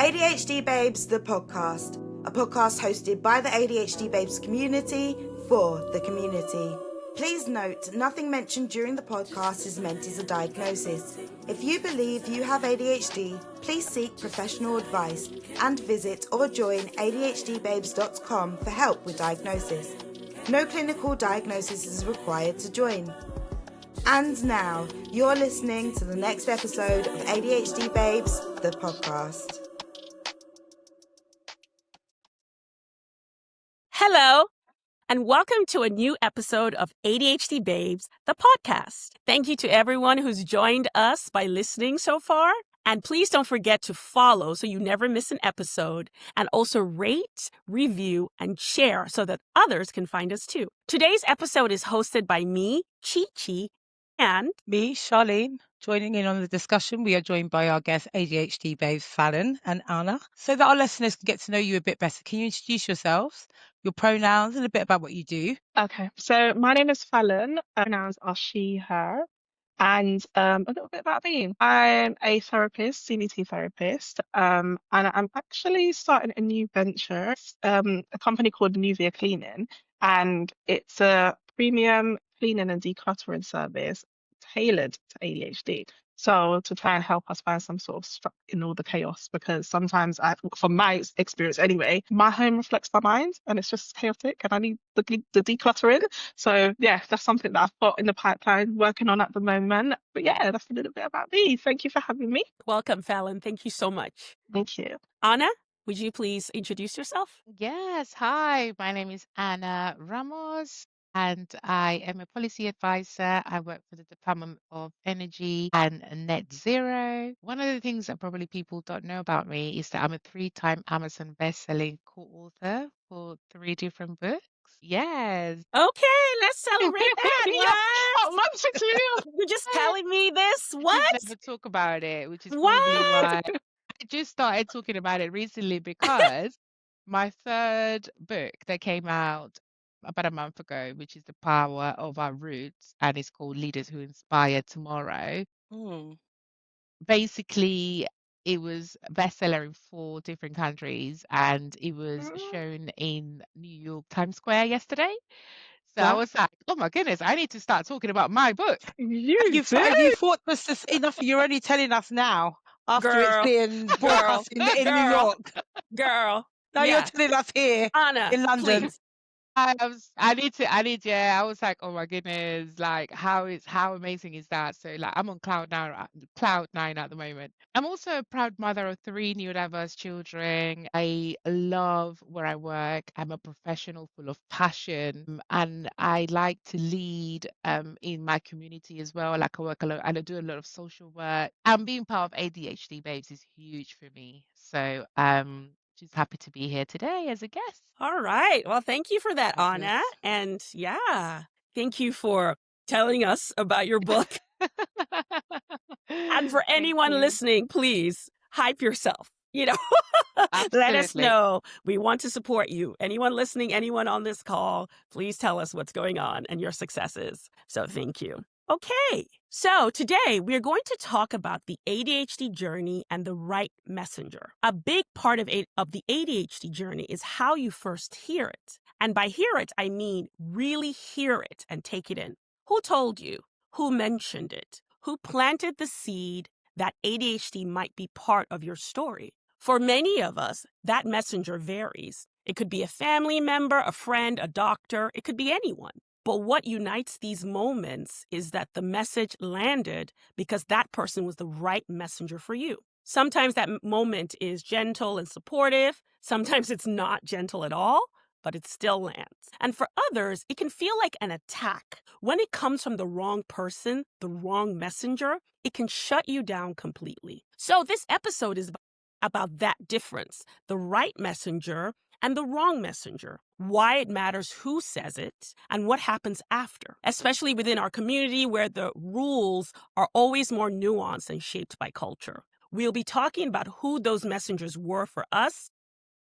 ADHD Babes, the podcast, a podcast hosted by the ADHD Babes community for the community. Please note, nothing mentioned during the podcast is meant as a diagnosis. If you believe you have ADHD, please seek professional advice and visit or join ADHDbabes.com for help with diagnosis. No clinical diagnosis is required to join. And now, you're listening to the next episode of ADHD Babes, the podcast. Hello, and welcome to a new episode of ADHD Babes, the podcast. Thank you to everyone who's joined us by listening so far. And please don't forget to follow so you never miss an episode, and also rate, review, and share so that others can find us too. Today's episode is hosted by me, Chichi, and me, Charlene. Joining in on the discussion, we are joined by our guests, ADHD babes Fallon and Anna. So that our listeners can get to know you a bit better, can you introduce yourselves, your pronouns, and a bit about what you do? Okay, so my name is Fallon. Pronouns are she, her. And a little bit about me. I'm a therapist, CBT therapist, and I'm actually starting a new venture, a company called Nuvia Cleaning, and it's a premium cleaning and decluttering service tailored to ADHD. So to try and help us find some sort of structure in all the chaos, because sometimes, from my experience anyway, my home reflects my mind and it's just chaotic and I need the decluttering. So yeah, that's something that I've got in the pipeline working on at the moment. But yeah, that's a little bit about me. Thank you for having me. welcome, Fallon. Thank you so much. Thank you. Anna, would you please introduce yourself? Yes, hi, my name is Anna Ramos, and I am a policy advisor. I work for the Department of Energy and Net Zero. One of the things that probably people don't know about me is that I'm a 3-time Amazon best-selling co-author for 3 different books. Yes. Okay, let's celebrate that. Yeah, What? months to you. You're just telling me this? I What? just never talk about it, which is probably What? why I just started talking about it recently, because my 3rd book that came out about a month ago, which is The Power of Our Roots, and it's called Leaders Who Inspire Tomorrow. Basically, it was a bestseller in 4 different countries, and it was shown in New York Times Square yesterday. So I Wow. was like, oh my goodness, I need to start talking about my book. You thought this is enough. You're only telling us now after Girl, it's been girl, broadcast in New girl. York. Girl. Now Yeah. you're telling us here Anna, in London. please. I was like, oh my goodness, like how amazing is that? So like I'm on cloud nine at the moment. I'm also a proud mother of 3 neurodiverse children. I love where I work. I'm a professional full of passion, and I like to lead in my community as well. Like I work a lot and I do a lot of social work. And being part of ADHD Babes is huge for me. So just happy to be here today as a guest. All right. Well, thank you for that, Anna. Fabulous. And yeah, thank you for telling us about your book. And for Thank anyone you. listening, please hype yourself. Let us Absolutely. know. We want to support you. Anyone listening, anyone on this call, please tell us what's going on and your successes. So thank you. Okay, so today we're going to talk about the ADHD journey and the right messenger. A big part of the ADHD journey is how you first hear it. And by hear it, I mean really hear it and take it in. Who told you? Who mentioned it? Who planted the seed that ADHD might be part of your story? For many of us, that messenger varies. It could be a family member, a friend, a doctor. It could be anyone. But what unites these moments is that the message landed because that person was the right messenger for you. Sometimes that moment is gentle and supportive. Sometimes it's not gentle at all, but it still lands. And for others, it can feel like an attack. When it comes from the wrong person, the wrong messenger, it can shut you down completely. So this episode is about that difference, the right messenger and the wrong messenger, why it matters who says it, and what happens after, especially within our community where the rules are always more nuanced and shaped by culture. We'll be talking about who those messengers were for us,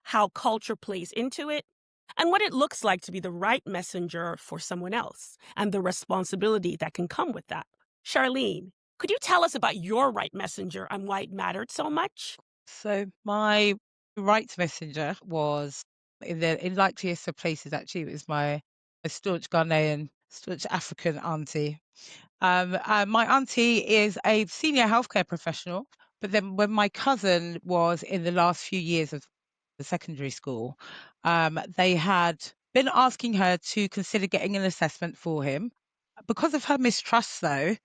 how culture plays into it, and what it looks like to be the right messenger for someone else, and the responsibility that can come with that. Charlene, could you tell us about your right messenger and why it mattered so much? So my rights messenger was in likeliest of places. Actually, it was my a staunch Ghanaian, staunch African auntie. My auntie is a senior healthcare professional, but then when my cousin was in the last few years of the secondary school, they had been asking her to consider getting an assessment for him. Because of her mistrust, though,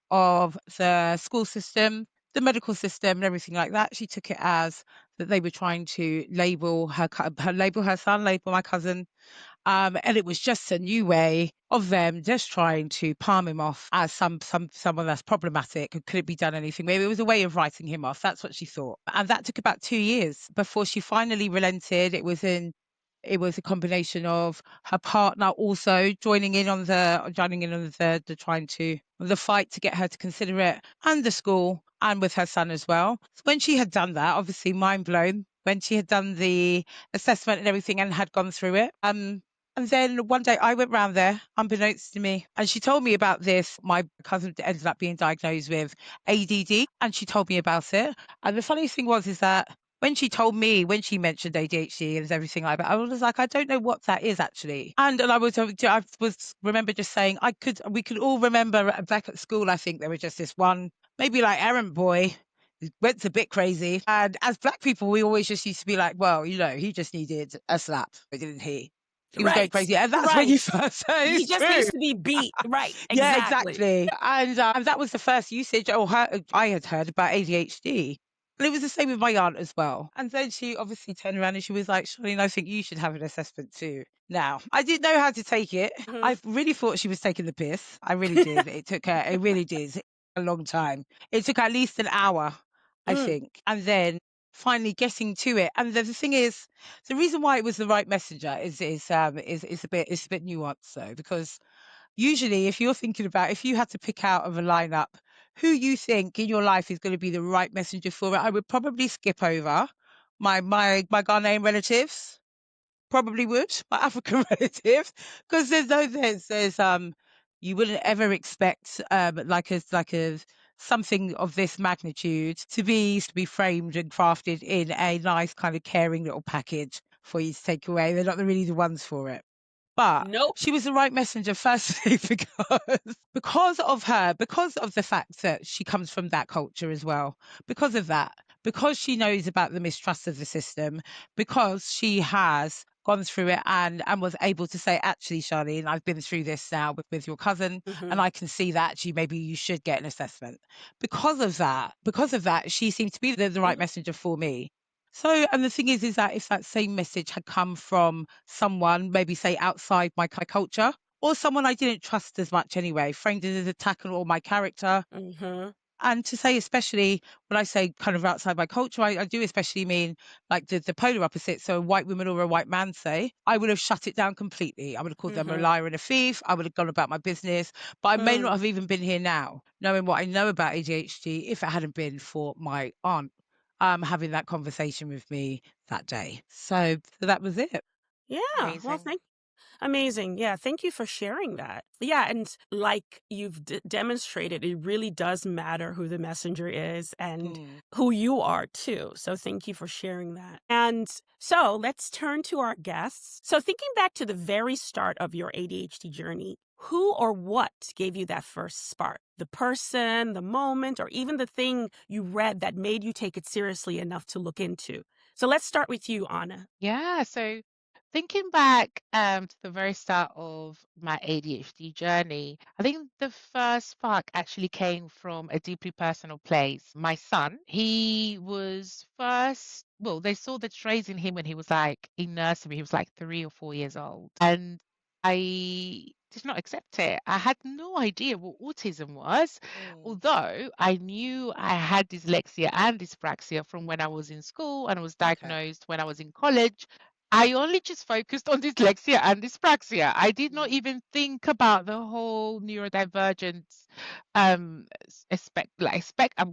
of the school system, the medical system, and everything like that, she took it as that they were trying to label label her son, label my cousin, and it was just a new way of them just trying to palm him off as someone that's problematic. Could it be done anything? Maybe it was a way of writing him off. That's what she thought. And that took about 2 years before she finally relented. It was a combination of her partner also joining in on the trying to the fight to get her to consider it, and the school, and with her son as well. So when she had done that, obviously mind blown, when she had done the assessment and everything and had gone through it. And then one day I went round there, unbeknownst to me, and she told me about this. My cousin ended up being diagnosed with ADD, and she told me about it. And the funny thing was, is that when she told me, when she mentioned ADHD and everything like that, I was like, I don't know what that is actually. And I was remember just saying, we could all remember back at school. I think there was just this one, maybe like errand boy went a bit crazy. And as Black people, we always just used to be like, well, he just needed a slap, didn't he? He was going Right. crazy. And that's when you Right. first say He it's just true. needs to be beat. Right. Yeah, Exactly. exactly. And that was the first usage I had heard about ADHD. And it was the same with my aunt as well. And then she obviously turned around and she was like, Charlene, I think you should have an assessment too. Now, I didn't know how to take it. Mhm. I really thought she was taking the piss. I really did. It really did a long time. It took at least an hour, I Mm. think. And then finally getting to it. And the thing is, the reason why it was the right messenger is a bit nuanced though, because usually if you're thinking about if you had to pick out of a lineup who you think in your life is going to be the right messenger for it, I would probably skip over my Ghanaian relatives. Probably would, my African relatives, because there's you wouldn't ever expect like a something of this magnitude to be framed and crafted in a nice kind of caring little package for you to take away. They're not really the ones for it. But Nope. she was the right messenger, firstly, because of her, because of the fact that she comes from that culture as well, because of that, because she knows about the mistrust of the system, because she has gone through it and was able to say, actually, Charlene, I've been through this now with your cousin, Mhm. and I can see that actually maybe you should get an assessment. Because of that, she seemed to be the right Mhm. messenger for me. So, and the thing is that if that same message had come from someone, maybe say outside my culture, or someone I didn't trust as much anyway, framed it as an attack on all my character. Mhm. And to say, especially when I say kind of outside my culture, I do especially mean like the polar opposite. So a white woman or a white man say, I would have shut it down completely. I would have called them a Mhm. liar and a thief. I would have gone about my business, but I may not Mm. have even been here now, knowing what I know about ADHD, if it hadn't been for my aunt having that conversation with me that day. So that was it. Yeah. Well, Amazing. amazing. Yeah. Thank you for sharing that. Yeah. And like you've demonstrated, it really does matter who the messenger is and Mm. who you are too. So thank you for sharing that. And so let's turn to our guests. So thinking back to the very start of your ADHD journey, who or what gave you that first spark? The person, the moment, or even the thing you read that made you take it seriously enough to look into? So let's start with you, Anna. Yeah, so thinking back to the very start of my ADHD journey, I think the first spark actually came from a deeply personal place. My son, he was first, well, they saw the traits in him when he was like in nursery, he was like 3 or 4 years old. And I did not accept it. I had no idea what autism was, Mm. although I knew I had dyslexia and dyspraxia from when I was in school and I was Okay. diagnosed when I was in college. I only just focused on dyslexia and dyspraxia. I did not Mm. even think about the whole neurodivergence I would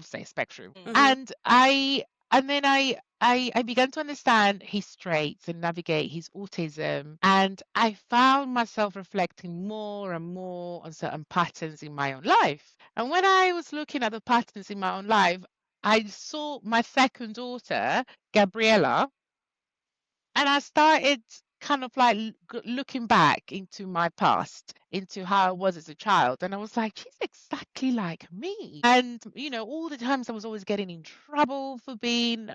say spectrum. Mm. Mm-hmm. And then I began to understand his traits and navigate his autism. And I found myself reflecting more and more on certain patterns in my own life. And when I was looking at the patterns in my own life, I saw my second daughter, Gabriella, and I started kind of like looking back into my past, into how I was as a child. And I was like, she's exactly like me. And, all the times I was always getting in trouble for being,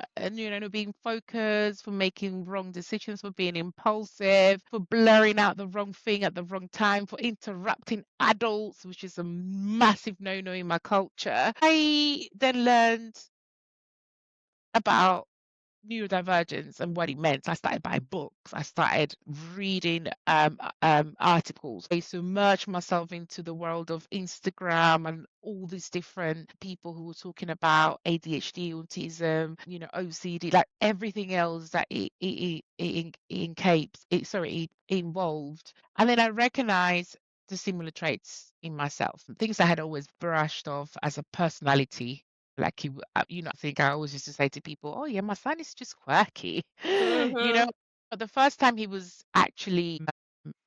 being focused, for making wrong decisions, for being impulsive, for blurring out the wrong thing at the wrong time, for interrupting adults, which is a massive no-no in my culture. I then learned about neurodivergence and what it meant. I started buying books. I started reading articles. I submerged myself into the world of Instagram and all these different people who were talking about ADHD, autism, OCD, like everything else that it involved. And then I recognized the similar traits in myself, things I had always brushed off as a personality. Like I think I always used to say to people, "Oh yeah, my son is just quirky," Mm-hmm. But the first time he was actually,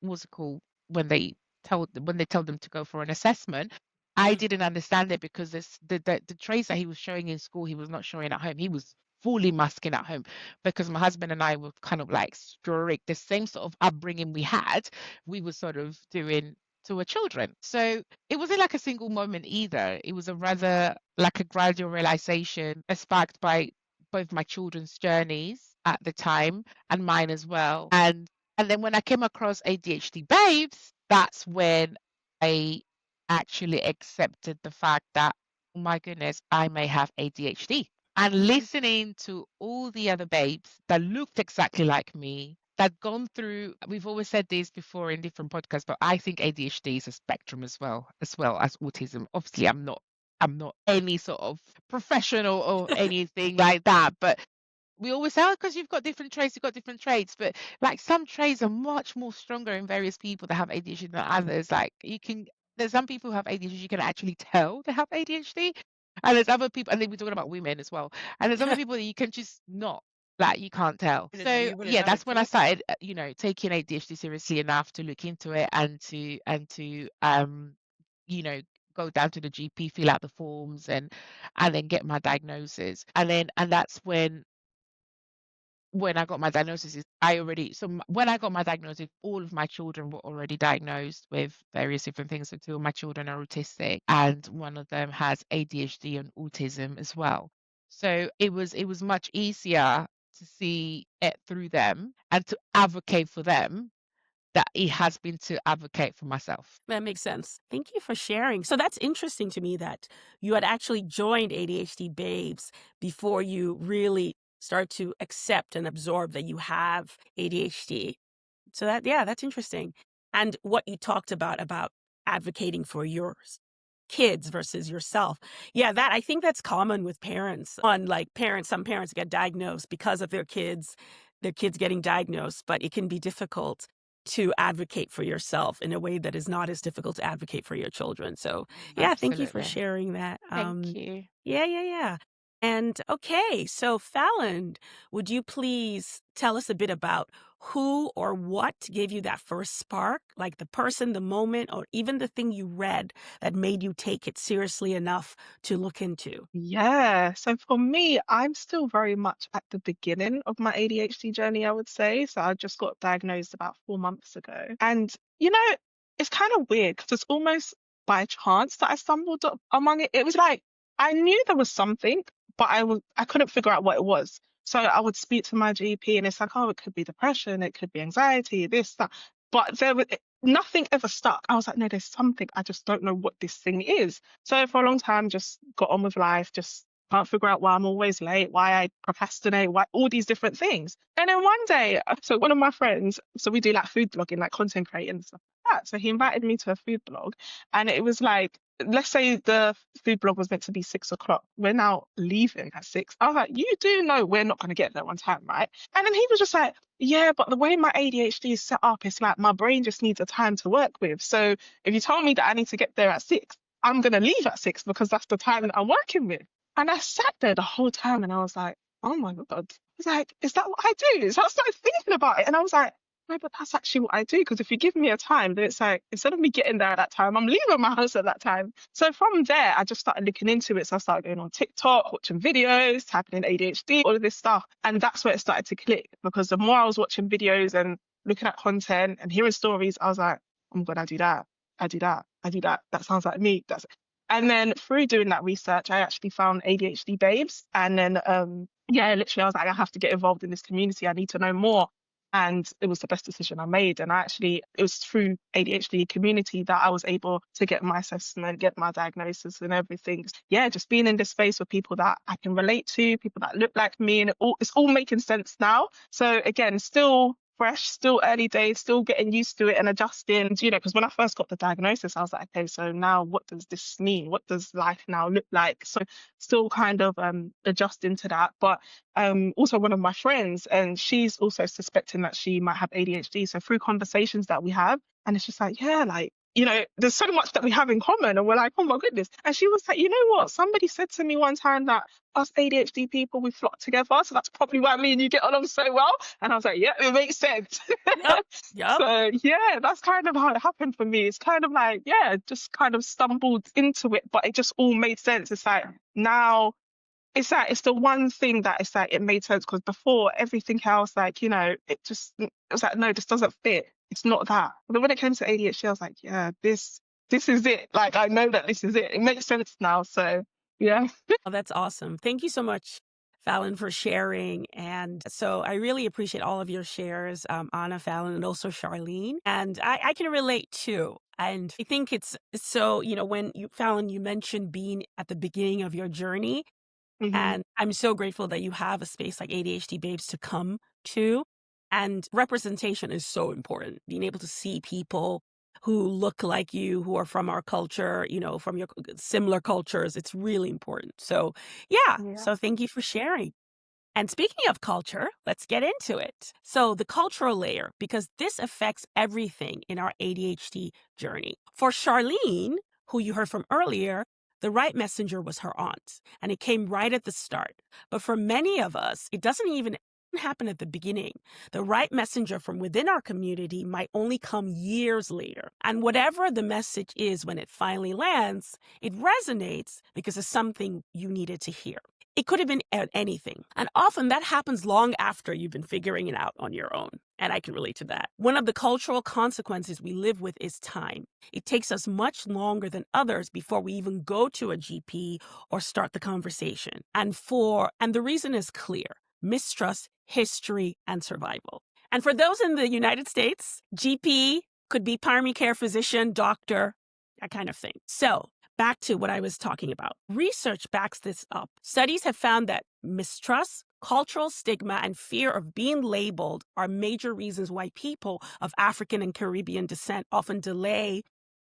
what's it called, when they told them to go for an assessment, I Mm. didn't understand it because the traits that he was showing in school, he was not showing at home. He was fully masking at home because my husband and I were kind of like strict, the same sort of upbringing we had, we were sort of doing to our children. So it wasn't like a single moment either. It was a rather like a gradual realization sparked by both my children's journeys at the time and mine as well. And then when I came across ADHD Babes, that's when I actually accepted the fact that, oh my goodness, I may have ADHD. And listening to all the other babes that looked exactly like me, that gone through, we've always said this before in different podcasts, but I think ADHD is a spectrum as well as autism. Obviously, I'm not any sort of professional or anything like that, but we always say, oh, because you've got different traits, you've got different traits. But like some traits are much more stronger in various people that have ADHD than others. There's some people who have ADHD, you can actually tell they have ADHD. And there's other people, and then we're talking about women as well. And there's other people that you can just not, like, you can't tell. So You wouldn't yeah, know that's it. when I started, taking ADHD seriously enough to look into it and to you know, go down to the GP, fill out the forms and then get my diagnosis. And that's when I got my diagnosis, when I got my diagnosis, all of my children were already diagnosed with various different things. So two of my children are autistic, and one of them has ADHD and autism as well. So it was much easier to see it through them and to advocate for them that it has been to advocate for myself. That makes sense. Thank you for sharing. So that's interesting to me that you had actually joined ADHD Babes before you really start to accept and absorb that you have ADHD. So that's interesting. And what you talked about advocating for your kids versus yourself. Yeah, that I think that's common with parents. Some parents get diagnosed because of their kids getting diagnosed, but it can be difficult to advocate for yourself in a way that is not as difficult to advocate for your children. So, yeah, thank you for Absolutely. sharing that. Thank you. Yeah. And okay, so Fallon, would you please tell us a bit about who or what gave you that first spark, like the person, the moment, or even the thing you read that made you take it seriously enough to look into? Yeah, so for me, I'm still very much at the beginning of my ADHD journey, I would say. So I just got diagnosed about 4 months ago. And, you know, it's kind of weird because it's almost by chance that I stumbled among it. It was like I knew there was something, but I couldn't figure out what it was. So I would speak to my GP and it's like, oh, it could be depression, it could be anxiety, this, that. But nothing ever stuck. I was like, no, there's something. I just don't know what this thing is. So for a long time, just got on with life, just can't figure out why I'm always late, why I procrastinate, why all these different things. And then one day, so one of my friends, so we do like food blogging, like content creating and stuff like that. So he invited me to a food blog and it was like, let's say the food blog was meant to be 6 o'clock. We're now leaving at 6. I was like, you do know we're not going to get there on time, right? And then he was just like, yeah, but the way my ADHD is set up, it's like my brain just needs a time to work with. So if you told me that I need to get there at 6, I'm going to leave at 6 because that's the time that I'm working with. And I sat there the whole time and I was like, oh my God. I was like, is that what I do? So I started thinking about it and I was like, no, but that's actually what I do. Because if you give me a time, then it's like, instead of me getting there at that time, I'm leaving my house at that time. So from there, I just started looking into it. So I started going on TikTok, watching videos, typing in ADHD, all of this stuff. And that's where it started to click, because the more I was watching videos and looking at content and hearing stories, I was like, oh my God, I do that. I do that. I do that. That sounds like me. And then through doing that research, I actually found ADHD Babes. And then, yeah, literally, I was like, I have to get involved in this community. I need to know more. And it was the best decision I made. And it was through ADHD community that I was able to get my assessment, get my diagnosis and everything. Yeah, just being in this space with people that I can relate to, people that look like me, and it's all making sense now. So again, still fresh, still early days, still getting used to it and adjusting, because when I first got the diagnosis, I was like, okay, so now what does this mean? What does life now look like? So still kind of adjusting to that. But also one of my friends, and she's also suspecting that she might have ADHD. So through conversations that we have, and it's just like, yeah, like, there's so much that we have in common, and we're like, oh my goodness. And she was like, you know what? Somebody said to me one time that us ADHD people, we flock together. So that's probably why me and you get along so well. And I was like, yeah, it makes sense. Yep. Yep. So yeah, that's kind of how it happened for me. It's kind of like, yeah, just kind of stumbled into it, but it just all made sense. It's like now it's the one thing that it's like it made sense, because before everything else, like, it was like, no, this doesn't fit. It's not that. But when it came to ADHD, I was like, yeah, this is it. Like, I know that this is it. It makes sense now. So yeah. Oh, that's awesome. Thank you so much, Fallon, for sharing. And so I really appreciate all of your shares, Anna, Fallon, and also Charlene. And I can relate too. And I think it's so, when Fallon, you mentioned being at the beginning of your journey. Mhm. And I'm so grateful that you have a space like ADHD Babes to come to. And representation is so important. Being able to see people who look like you, who are from our culture, from your similar cultures, it's really important. So, yeah. Yeah. So thank you for sharing. And speaking of culture, let's get into it. So, the cultural layer, because this affects everything in our ADHD journey. For Charlene, who you heard from earlier, the right messenger was her aunt, and it came right at the start. But for many of us, it doesn't even happen at the beginning. The right messenger from within our community might only come years later. And whatever the message is when it finally lands, it resonates because it's something you needed to hear. It could have been anything. And often that happens long after you've been figuring it out on your own. And I can relate to that. One of the cultural consequences we live with is time. It takes us much longer than others before we even go to a GP or start the conversation. And the reason is clear: mistrust, history, and survival. And for those in the United States, GP could be primary care physician, doctor, that kind of thing. So back to what I was talking about. Research backs this up. Studies have found that mistrust, cultural stigma, and fear of being labeled are major reasons why people of African and Caribbean descent often delay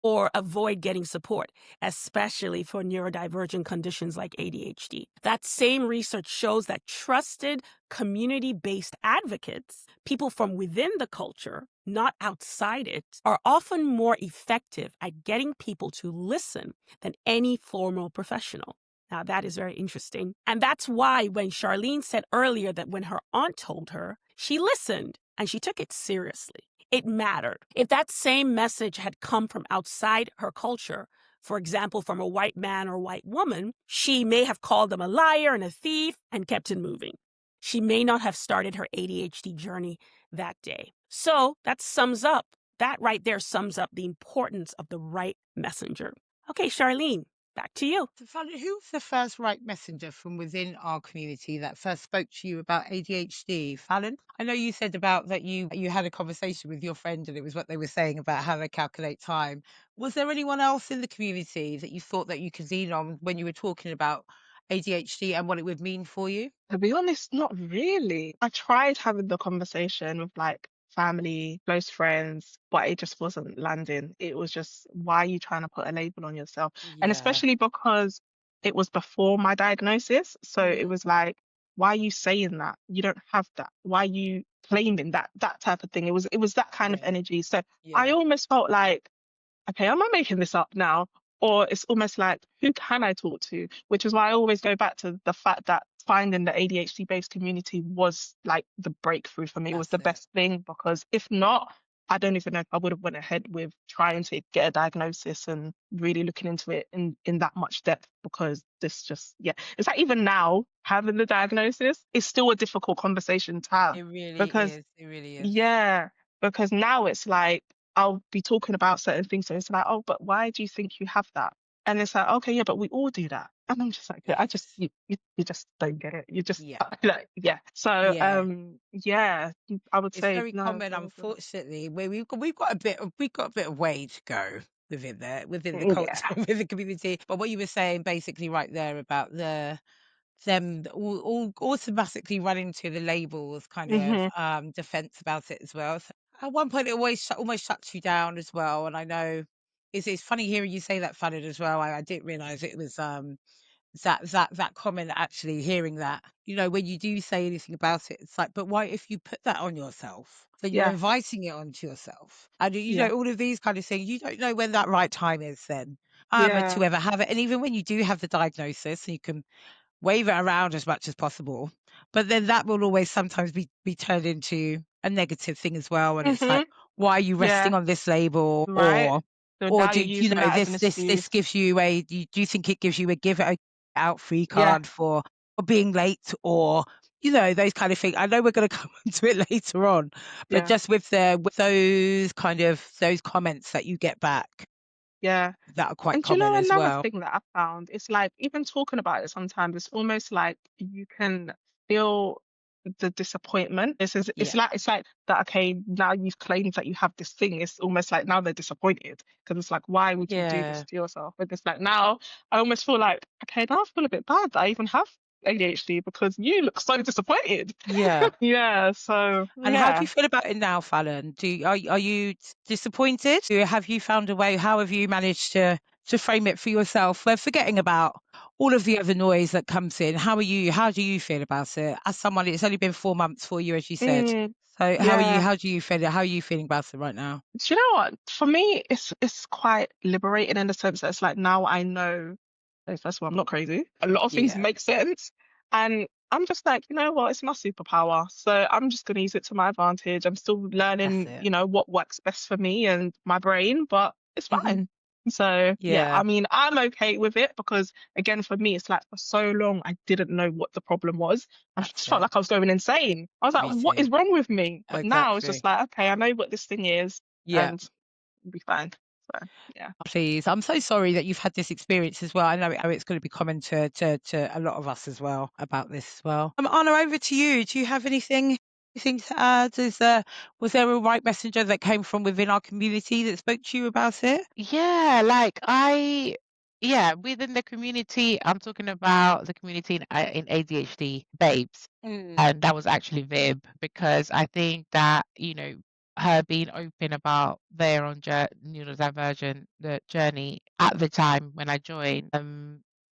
or avoid getting support, especially for neurodivergent conditions like ADHD. That same research shows that trusted, community-based advocates, people from within the culture, not outside it, are often more effective at getting people to listen than any formal professional. Now, that is very interesting. And that's why when Charlene said earlier that when her aunt told her, she listened and she took it seriously. It mattered. If that same message had come from outside her culture, for example, from a white man or white woman, she may have called them a liar and a thief and kept it moving. She may not have started her ADHD journey that day. So that right there sums up the importance of the right messenger. Okay, Charlene, back to you. So, Fallon, who was the first right messenger from within our community that first spoke to you about ADHD? Fallon, I know you said about that you had a conversation with your friend and it was what they were saying about how they calculate time. Was there anyone else in the community that you thought that you could lean on when you were talking about ADHD and what it would mean for you? To be honest, not really. I tried having the conversation with like family, close friends, but it just wasn't landing. It was just, why are you trying to put a label on yourself? And Yeah. especially because it was before my diagnosis. So it Mhm. was like, why are you saying that? You don't have that. Why are you claiming that type of thing? It was that kind of Yeah. energy. So I Yeah. almost felt like, okay, am I making this up now? Or it's almost like, who can I talk to? Which is why I always go back to the fact that finding the ADHD based community was like the breakthrough for me. It was the best thing, because if not, I don't even know if I would have went ahead with trying to get a diagnosis and really looking into it in that much depth, because this just, yeah, it's like even now having the diagnosis is still a difficult conversation to have, It really because is. It really is. yeah, because now it's like I'll be talking about certain things, so it's like, oh, but why do you think you have that? And it's like, okay, yeah, but we all do that. And I'm just like, I just Yes. you just don't get it. You just Yeah. like, yeah. So Yeah. yeah, I would It's say very no. common, unfortunately, where we've got a bit of way to go within the Yeah. culture, within the community. But what you were saying basically right there about them all automatically running to the labels kind of defense about it as well. So at one point it almost shuts you down as well. And I know it's funny hearing you say that, Fallon, as well. I didn't realize it was that comment, actually hearing that, when you do say anything about it, it's like, but why, if you put that on yourself, then you're Yeah. inviting it onto yourself, and Yeah. all of these kind of things, you don't know when that right time is then Yeah. to ever have it. And even when you do have the diagnosis, you can wave it around as much as possible, but then that will always sometimes be turned into a negative thing as well. And it's like, why are you Yeah. resting on this label? Right. So Or now do you're using that as an this excuse. gives you do you think it gives you a give it out free Yeah. card for being late, or those kind of things? I know we're going to come to it later on, but Yeah. just with those those comments that you get back Yeah. that are quite And do you common know as another well. thing that I found? It's like even talking about it sometimes, it's almost like you can feel the disappointment. It's Yeah. like that, okay, now you've claimed that you have this thing. It's almost like now they're disappointed, because it's like, why would you do this Yeah. to yourself? And it's like now I almost feel like, okay, now I feel a bit bad that I even have ADHD, because you look so disappointed. Yeah. Yeah, so And how do yeah. you feel about it now, Fallon? Are you disappointed? Have you found a way? How have you managed to frame it for yourself? We're forgetting about all of the other noise that comes in. How do you feel about it? As someone, it's only been 4 months for you, as you said. Mm, So yeah. how do you feel? How are you feeling about it right now? Do you know what? For me, it's quite liberating in the sense that it's like now I know, okay, first of all, I'm not crazy. A lot of things Yeah, make sense. And I'm just like, you know what? It's my superpower. So I'm just going to use it to my advantage. I'm still that's learning, it. what works best for me and my brain, but it's Hmm. fine. So yeah, Yeah, I mean, I'm okay with it, because again, for me, it's like for so long, I didn't know what the problem was. I just that's felt it. like I was going insane. I was like, Me what is too. wrong with me? But now it's just Exactly. like, okay, I know what this thing is, Yeah. and be fine. So yeah. Please. I'm so sorry that you've had this experience as well. I know it's going to be common to a lot of us as well about this as well. Anna, over to you. Do you have anything to add? Was there a right messenger that came from within our community that spoke to you about it? Yeah, within the community, I'm talking about the community in ADHD babes. Mm. And that was actually Vib, because I think that, her being open about their own neurodivergent the journey at the time when I joined,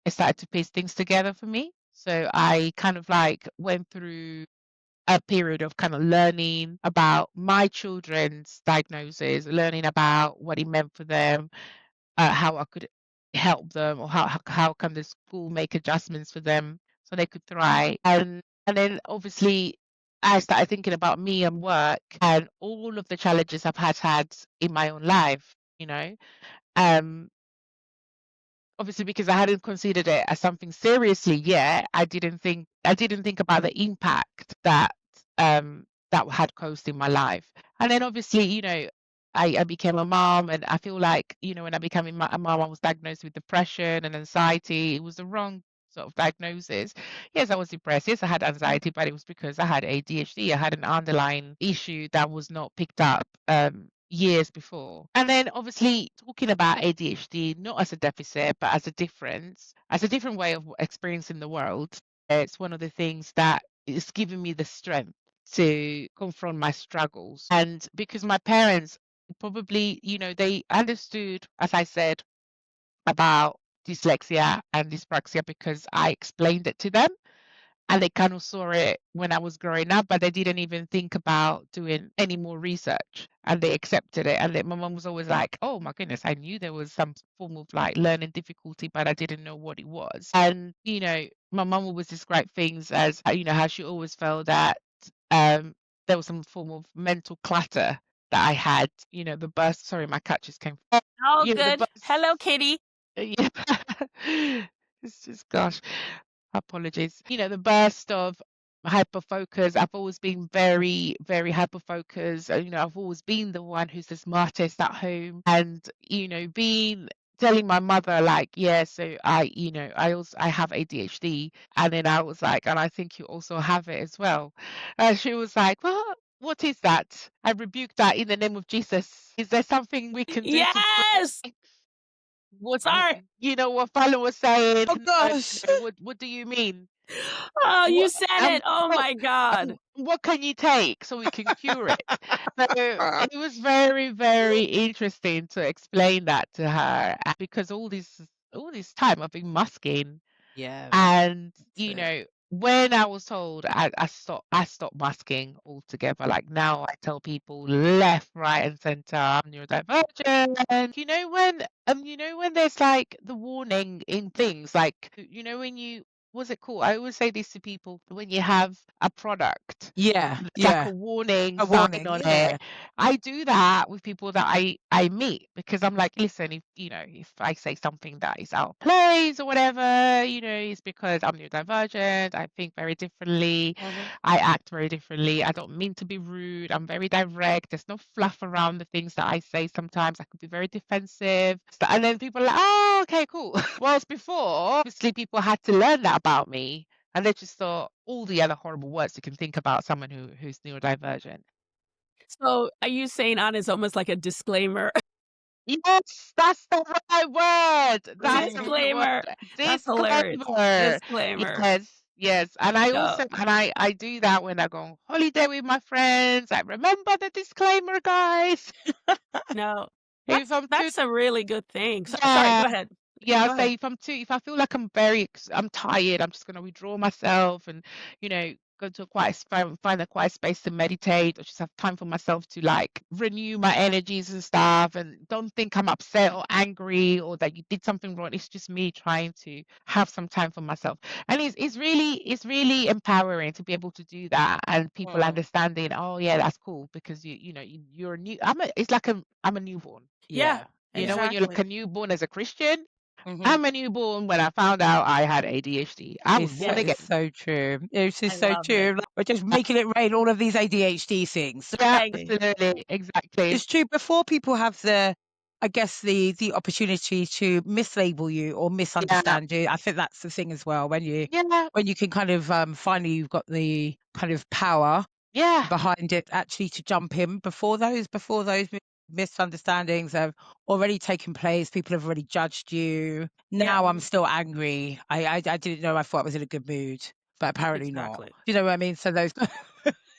it started to piece things together for me. So I kind of like went through a period of kind of learning about my children's diagnosis, learning about what it meant for them, how I could help them, or how can the school make adjustments for them so they could thrive. And then obviously I started thinking about me and work and all of the challenges I've had in my own life, you know. Um Obviously because I hadn't considered it as something seriously yet, I didn't think about the impact that had caused in my life. And then obviously, I became a mom, and I feel like, when I became a mom, I was diagnosed with depression and anxiety. It was the wrong sort of diagnosis. Yes, I was depressed. Yes, I had anxiety, but it was because I had ADHD. I had an underlying issue that was not picked up years before. And then obviously talking about ADHD, not as a deficit, but as a different way of experiencing the world. It's one of the things that is giving me the strength to confront my struggles. And because my parents probably, they understood, as I said, about dyslexia and dyspraxia because I explained it to them. and they kind of saw it when I was growing up, but they didn't even think about doing any more research, and they accepted it. And my mum was always like, "Oh my goodness, I knew there was some form of like learning difficulty, but I didn't know what it was." And my mum always described things as how she always felt that um, there was some form of mental clutter that I had. The burst. Sorry, my cat just came. Oh, The good. burst. Hello, Kitty. Yeah. It's just, gosh, apologies. The burst of hyper focus. I've always been very, very hyper focused. I've always been the one who's the smartest at home, and being telling my mother like, yeah, so I have ADHD, and then I was like, and I think you also have it as well. And she was like, well, what is that? I rebuke that in the name of Jesus. Is there something we can do to Yes. what Sorry. what Fallon was saying? Oh No, gosh. no, what do you mean? Oh, you What said it. Oh my God. what can you take so we can cure it? So it was very, very interesting to explain that to her, because all this time I've been masking. Yeah. And That's it. when I was told, I stopped masking altogether. Like, now I tell people left, right, and center, I'm neurodivergent. When there's like the warning in things, like when you what's it called? I always say this to people: when you have a product, Yeah. it's like Yeah. a warning A sign warning. on Yeah. it. I do that with people that I meet, because I'm like, listen, if I say something that is out of place or whatever, it's because I'm neurodivergent. I think very differently. Mhm. I act very differently. I don't mean to be rude. I'm very direct. There's no fluff around the things that I say. Sometimes I could be very defensive. And then people are like, oh, okay, cool. Whilst before, obviously, people had to learn that about me. And they just thought all the other horrible words you can think about someone who's neurodivergent. So are you saying on is almost like a disclaimer? Yes, that's the right word. That's the right Disclaimer. word. That's hilarious. Disclaimer. Disclaimer. Yes, yes. And I No. also I do that when I go on holiday with my friends. I remember the disclaimer, guys. No. If I'm too, That's a really good thing. Sorry, yeah. go ahead. Yeah, Go I'll ahead. say if I feel like I'm tired, I'm just gonna withdraw myself and, go to a find a quiet space to meditate, or just have time for myself to like renew my energies and stuff, and don't think I'm upset or angry or that you did something wrong. It's just me trying to have some time for myself. And it's really empowering to be able to do that, and people Mm. understanding, oh yeah, that's cool, because you're a new I'm a newborn. Yeah, Yeah. When you're like exactly. a newborn as a Christian, Mhm. I'm a newborn when I found out I had ADHD. I was born Yes. again. It's so true. It's I just so love it. true. Like, we're just making it rain, all of these ADHD things. Yeah, Ex- absolutely. Exactly. It's true. Before people have I guess the opportunity to mislabel you or Yeah. misunderstand you. I think that's the thing as well. Yeah. When you can kind of finally you've got the kind of power Yeah. behind it actually to jump in before those misunderstandings have already taken place. People have already judged you. Yeah, Now I'm still angry. I didn't know. I thought I was in a good mood, but apparently not. exactly. Do you know what I mean? So those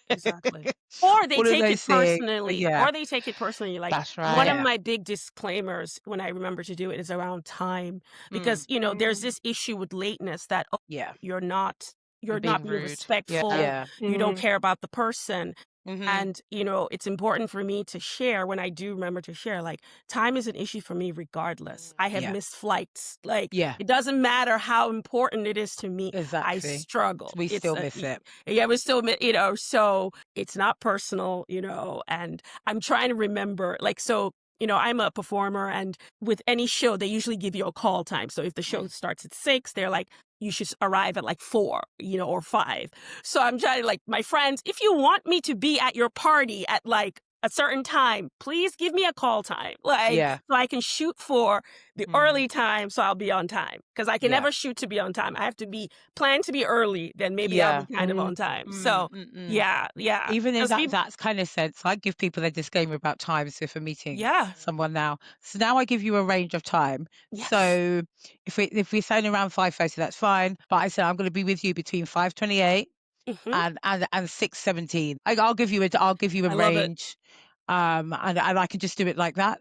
Exactly. Or they all of take those it things. personally. Yeah. Or they take it personally. Like That's one right. of Yeah. my big disclaimers when I remember to do it is around time. Mm. Because, there's this issue with lateness that Yeah. you're not You're you're not being being rude. Yeah. respectful, Yeah. you don't care about the person. Mhm. And, it's important for me to share when I do remember to share, like, time is an issue for me regardless. I have Yeah. missed flights. Like, Yeah. it doesn't matter how important it is to me. I Exactly. struggle. We It's still miss it. yeah, we still, so it's not personal, and I'm trying to remember, like, so, I'm a performer, and with any show, they usually give you a call time. So if the show starts at 6, they're like, you should arrive at like 4, or 5. So I'm trying to, like, my friends, if you want me to be at your party at like a certain time, please give me a call time. Like, Yeah. so I can shoot for the early time so I'll be on time. Because I can Yeah. never shoot to be on time. I have to be planned to be early, then maybe I'll Yeah. be kind of on time. Mm, So mm. yeah. Even in Because people, that kind of sense, I give people a disclaimer about times if I'm meeting yeah. someone now. So now I give you a range of time. Yes. So if we're saying around 5:30, that's fine. But I said I'm going to be with you between 5:28 Mhm. and 6:17. I'll give you a I love it. range. and I can just do it like that.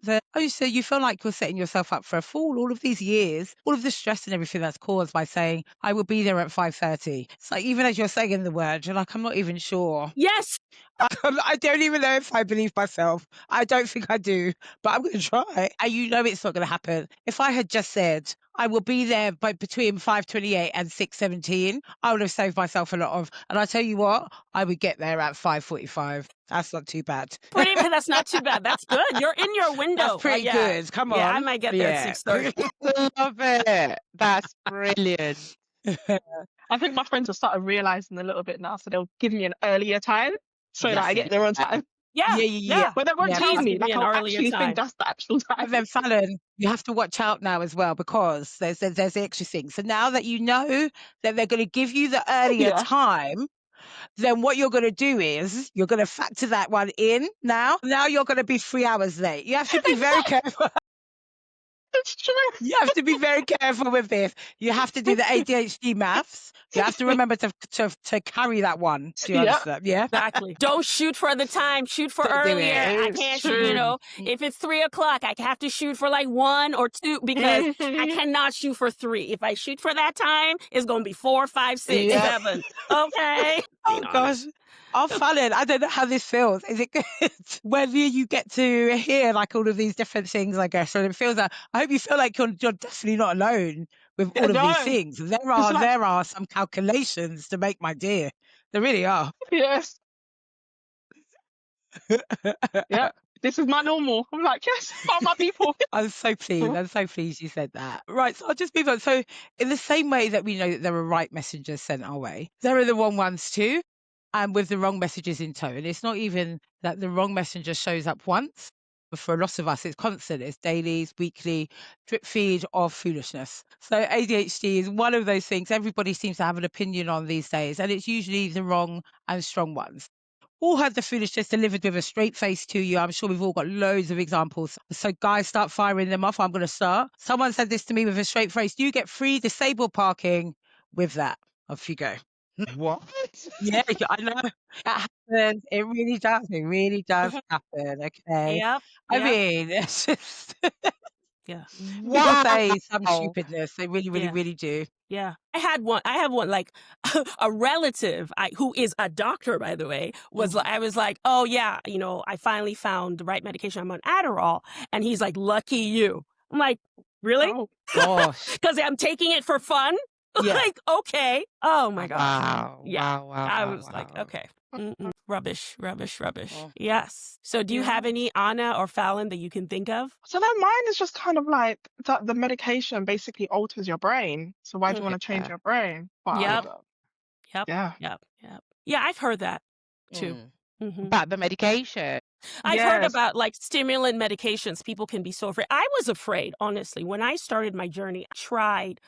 So you feel like you're setting yourself up for a fall all of these years, all of the stress and everything that's caused by saying, I will be there at 5:30. It's like, even as you're saying the word, you're like, I'm not even sure. Yes. I don't even know if I believe myself. I don't think I do, but I'm going to try. And you know it's not going to happen. If I had just said, I will be there by between 5:28 and 6:17, I would have saved myself a lot of, and I tell you what, I would get there at 5:45. That's not too bad. That's not too bad. That's good. You're in your window. That's pretty good. Come on. Yeah, I might get there at 6:30. Love it. That's brilliant. I think my friends have started realizing a little bit now, so they'll give me an earlier time so that I get there on time. Yeah. But they won't tell Please me. give me Like, an I'll earlier actually time. think that's the actual time. And then Fallon, you have to watch out now as well, because there's the extra thing. So now that you know that they're going to give you the earlier time, then what you're going to do is you're going to factor that one in now. Now you're going to be 3 hours late. You have to be very careful. It's true. You have to be very careful with this. You have to do the ADHD maths. You have to remember to carry that one. Do you understand? Yeah. Exactly. Don't shoot for the time. Shoot for Don't do earlier. I It's can't true. shoot, you know, if it's 3 o'clock, I have to shoot for like 1 or 2 because I cannot shoot for 3. If I shoot for that time, it's going to be 4, 5, 6, 7. Okay. Oh gosh. Oh, Fallon, I don't know how this feels. Is it good? Whether you get to hear like all of these different things, I guess, or it feels like, I hope you feel like you're definitely not alone with all of these things. There are some calculations to make, my dear. There really are. Yes. Yeah. This is my normal. I'm like, yes, are my people. I'm so pleased. I'm so pleased you said that. Right, so I'll just move on. So in the same way that we know that there are right messages sent our way, there are the wrong ones too, and with the wrong messages in tow. And it's not even that the wrong messenger shows up once, but for a lot of us, it's constant. It's dailies, weekly, drip feed of foolishness. So ADHD is one of those things everybody seems to have an opinion on these days, and it's usually the wrong and strong ones. All had the foolishness delivered with a straight face to you. I'm sure we've all got loads of examples. So guys, start firing them off. I'm going to start. Someone said this to me with a straight face. You get free disabled parking with that. Off you go. What? Yeah, I know. That happens. It really does. It really does happen. Okay. Yep. I mean, it's just Yeah. people say some stupidness. They really, really, really do. Yeah. I have one, like a relative who is a doctor, by the way, I was like, oh yeah, you know, I finally found the right medication. I'm on Adderall. And he's like, lucky you. I'm like, really? Oh, Gosh. Because I'm taking it for fun? Yeah. Like, okay. Oh my gosh. Wow. Yeah. Wow. I was like, okay. Rubbish. Oh. Yes. So do you have any, Anna or Fallon, that you can think of? So then mine is just kind of like that the medication basically alters your brain. So why do you want to change your brain? But Yep. Yeah. Yeah, I've heard that too. About the medication. I've heard about like stimulant medications. People can be so afraid. I was afraid, honestly. When I started my journey, I tried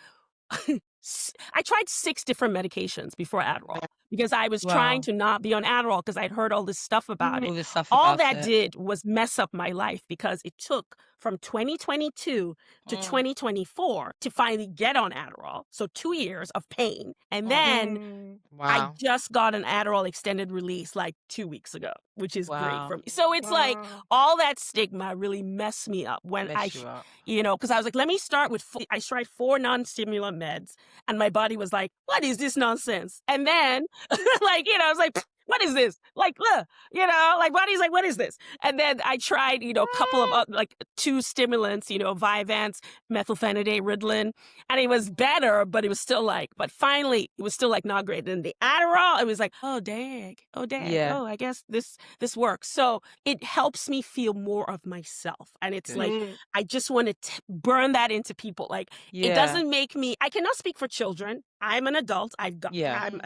6 different medications before Adderall because I was trying to not be on Adderall because I'd heard all this stuff about it. All that did was mess up my life because it took from 2022 to 2024 to finally get on Adderall. So 2 years of pain. And then I just got an Adderall extended release like 2 weeks ago, which is great for me. So it's like all that stigma really messed me up when you know, because I was like, let me start with, I tried 4 non-stimulant meds and my body was like, what is this nonsense? And then like, you know, I was like, what is this? Like, you know, like body's like, what is this? And then I tried, you know, a couple of like 2 stimulants, you know, Vyvanse, methylphenidate, Ritalin, and it was better, but it was still like, but finally it was still like not great. And the Adderall, it was like, oh dang, oh, I guess this works. So it helps me feel more of myself. And it's like, I just want to burn that into people. Like, it doesn't make me, I cannot speak for children. I'm an adult. I'm,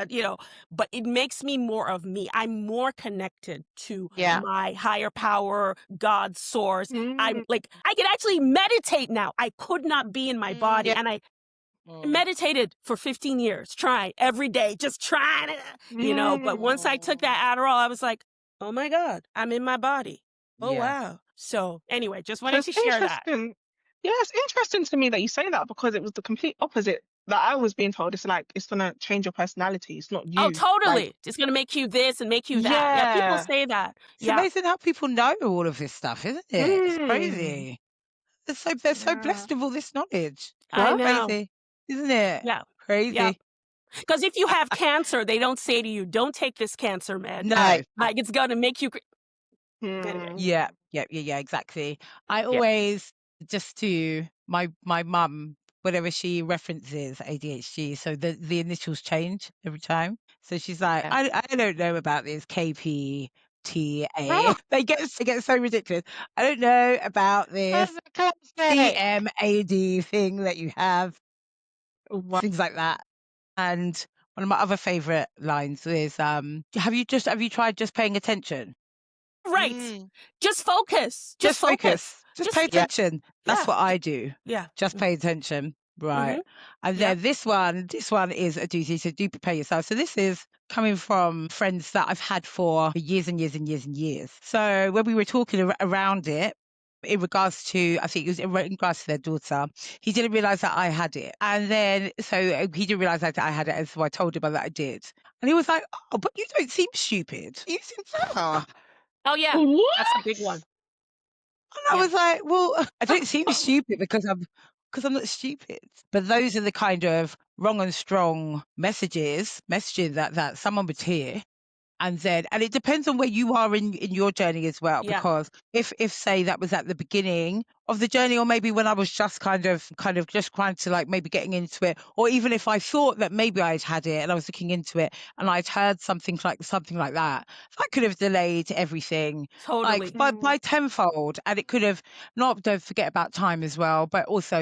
you know, but it makes me more of me. I'm more connected to my higher power, God's source. I'm like, I can actually meditate now. I could not be in my body. And I meditated for 15 years, trying every day, just trying to, you know, but once I took that Adderall, I was like, oh my God, I'm in my body. Oh, wow. So anyway, just wanted to share that. Yeah, it's interesting to me that you say that because it was the complete opposite Like I was being told, it's like it's gonna change your personality. It's not Oh, you. Like, totally. It's gonna make you this and make you that. Yeah, people yeah. say that. It's Yeah. amazing how people know all of this stuff, isn't it? It's Mm. crazy. They're so Yeah. blessed with all this knowledge. I Huh? know. Crazy, isn't it? Yeah. Yeah. Crazy. Because if you have cancer, they don't say to you, "Don't take this cancer med." No. Like, it's gonna make you anyway. Mm. Yeah, exactly. I Yeah. always just to my mum, whenever she references ADHD, so the initials change every time. So she's like, Yeah. I don't know about this KPTA. Oh, They get so ridiculous. I don't know about this That's a classic. CMAD thing that you have, wow. things like that. And one of my other favorite lines is, have you tried just paying attention? Right. Mm. Just focus. Just Just focus. focus. Just pay Just Yeah. attention. That's yeah. what I do. Yeah. Just pay attention. Right. Mm-hmm. And Yeah. then this one is a duty. So do prepare yourself. So this is coming from friends that I've had for years and years and years and years. So when we were talking around it, in regards to, I think it was in regards to their daughter, he didn't realize that I had it. And then, so he didn't realize that I had it. And so I told him that I did. And he was like, oh, but you don't seem stupid. You seem clever. Oh yeah. That's a big What? one. And I Yeah. was like, well, I don't seem stupid because I'm not stupid. But those are the kind of wrong and strong messaging that someone would hear. And it depends on where you are in your journey as well, Yeah. because if say that was at the beginning of the journey, or maybe when I was just kind of just trying to like maybe getting into it, or even if I thought that maybe I'd had it and I was looking into it and I'd heard something like that could have delayed everything like Totally. by tenfold. And it could have not, don't forget about time as well, but also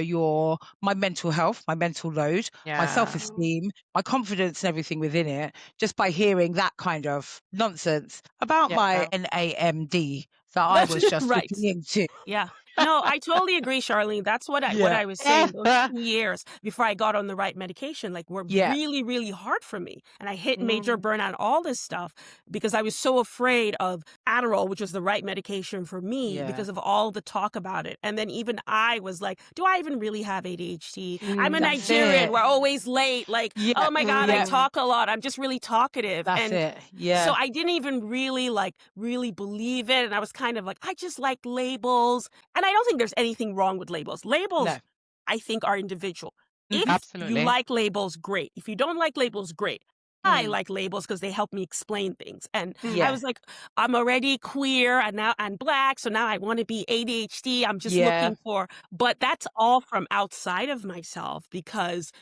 my mental health, my mental load, my Yeah. self-esteem, my confidence and everything within it, just by hearing that kind of nonsense about my Yeah. NAMD that I was just Right. looking into. Yeah. No, I totally agree, Charlene. That's what Yeah. I was saying. Those 2 years before I got on the right medication, like, were Yeah. really, really hard for me. And I hit major burnout, all this stuff, because I was so afraid of Adderall, which was the right medication for me, Yeah. because of all the talk about it. And then even I was like, do I even really have ADHD? I'm a That's Nigerian. it. We're always late. Like, Yeah. oh my God, I Yeah. talk a lot. I'm just really talkative. That's And it. so Yeah. I didn't even really believe it. And I was kind of like, I just like labels. And I don't think there's anything wrong with labels. Labels, No. I think, are individual. Mhm. If you Absolutely. like labels, great. If you don't like labels, great. I Mm. like labels because they help me explain things. And I Yeah. was like, I'm already queer and now I'm Black, so now I want to be ADHD. I'm just Yeah. looking for, but that's all from outside of myself, because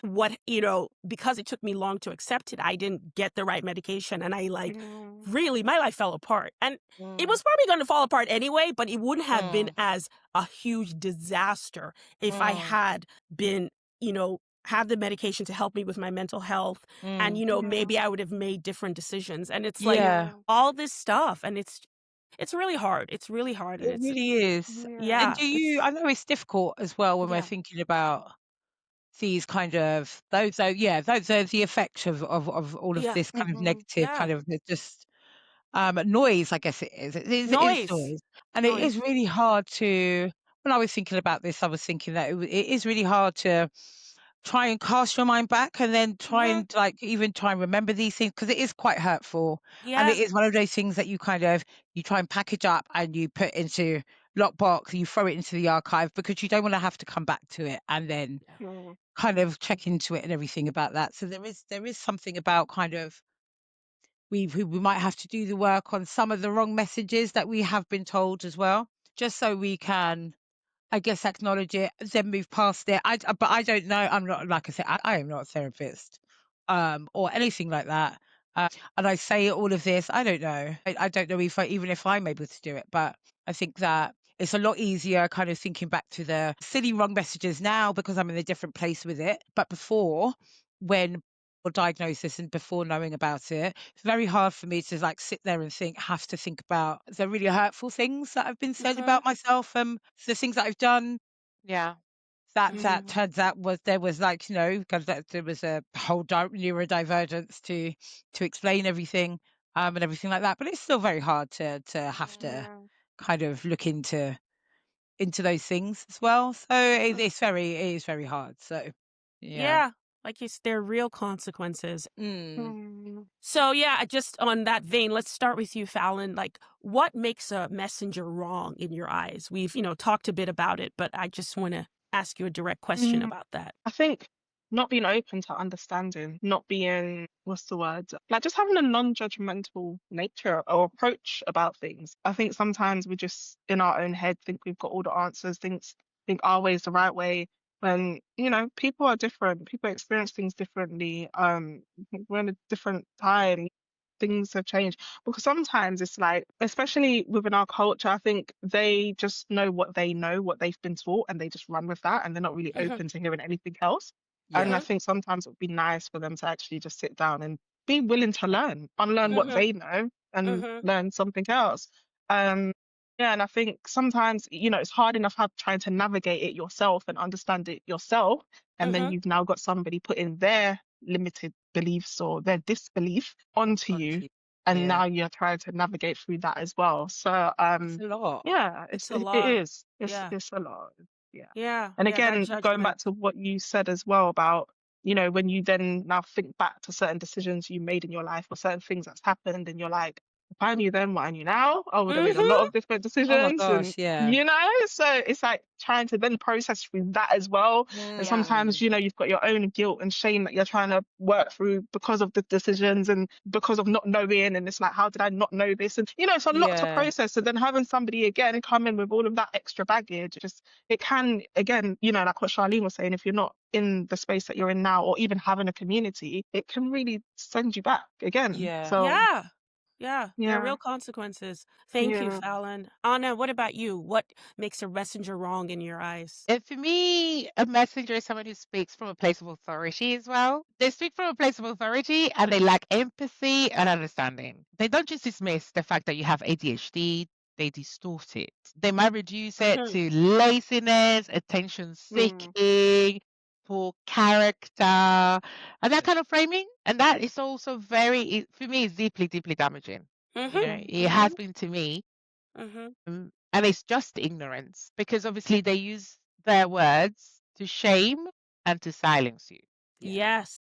because it took me long to accept it, I didn't get the right medication, and I really, my life fell apart. And it was probably going to fall apart anyway, but it wouldn't have been as a huge disaster if I had been, have the medication to help me with my mental health. And, Mm. maybe I would have made different decisions. And it's like Yeah. all this stuff. And it's really hard. It's really hard. And It it's, really is. And yeah, I know it's difficult as well when we're yeah, thinking about these kind of those are those are the effects of all of yeah, this kind of negative yeah. kind of just noise, I guess it is. It is Noise, noise. And it is noise. really hard to, when I was thinking about this, I was thinking that it is really hard to try and cast your mind back and then try Hmm. and like even try and remember these things, because it is quite hurtful. And Yeah, it is one of those things that you try and package up and you put into lockbox, you throw it into the archive because you don't want to have to come back to it and then kind of check into it and everything about that. So there is something about kind of we might have to do the work on some of the wrong messages that we have been told as well, just so we can, I guess, acknowledge it, then move past it. But I don't know. I'm not, like I said, I am not a therapist, or anything like that. And I say all of this. I don't know. I don't know even if I'm able to do it. But I think that it's a lot easier, kind of thinking back to the silly wrong messages now because I'm in a different place with it. But before, when or diagnosis and before knowing about it, it's very hard for me to like sit there and have to think about the really hurtful things that have been said about myself, the things that I've done Yeah. that turns out there was like, because there was a whole neurodivergence to explain everything, and everything like that. But it's still very hard to have to kind of look into those things as well. So it is very hard. So yeah. yeah. Like there are real consequences. Mm. So yeah, just on that vein, let's start with you, Fallon. Like, what makes a messenger wrong in your eyes? We've, talked a bit about it, but I just want to ask you a direct question Mm. about that. I think not being open to understanding, not being, what's the word? Like just having a non-judgmental nature or approach about things. I think sometimes we just in our own head think we've got all the answers, think our way is the right way. When, people are different, people experience things differently. We're in a different time. Things have changed because sometimes it's like, especially within our culture, I think they just know, what they've been taught, and they just run with that, and they're not really Mhm, open to hearing anything else. And I Yeah. mhm, think sometimes it would be nice for them to actually just sit down and be willing to unlearn what mhm, they know and mhm. learn something else. Yeah, and I think sometimes, it's hard enough trying to navigate it yourself and understand it yourself. And then Mhm. you've now got somebody putting their limited beliefs or their disbelief onto Onto you. you. And Yeah. now you're trying to navigate through that as well. So, It's a lot. yeah, It's it's a it lot. is. Yeah. It's a lot. Yeah. Yeah. And Yeah. That again, going back judgment. to what you said as well about, when you then now think back to certain decisions you made in your life or certain things that's happened, and you're like, if I knew then what I knew now, I would have made a lot Mhm. of different Oh my decisions. And, gosh, yeah. so it's like trying to then process through that as well. And Yeah. sometimes, you've got your own guilt and shame that you're trying to work through because of the decisions and because of not knowing. And it's like, how did I not know this? And, it's a lot to Yeah. process. And then having somebody again come in with all of that extra baggage, it can, again, like what Charlene was saying, if you're not in the space that you're in now or even having a community, it can really send you back again. Yeah. So, Yeah. Yeah. There are yeah, real consequences. Thank you, yeah. Fallon. Anna, what about you? What makes a messenger wrong in your eyes? And for me, a messenger is someone who speaks from a place of authority as well. They speak from a place of authority and they lack empathy and understanding. They don't just dismiss the fact that you have ADHD, they distort it. They might reduce it Mhm. to laziness, attention Mm, seeking, poor character, and that kind of framing. And that is also for me, it's deeply, deeply damaging. Mhm. mm, It Mhm. has been to me. Mhm. And it's just ignorance because obviously they use their words to shame and to silence you. Yeah. Yes.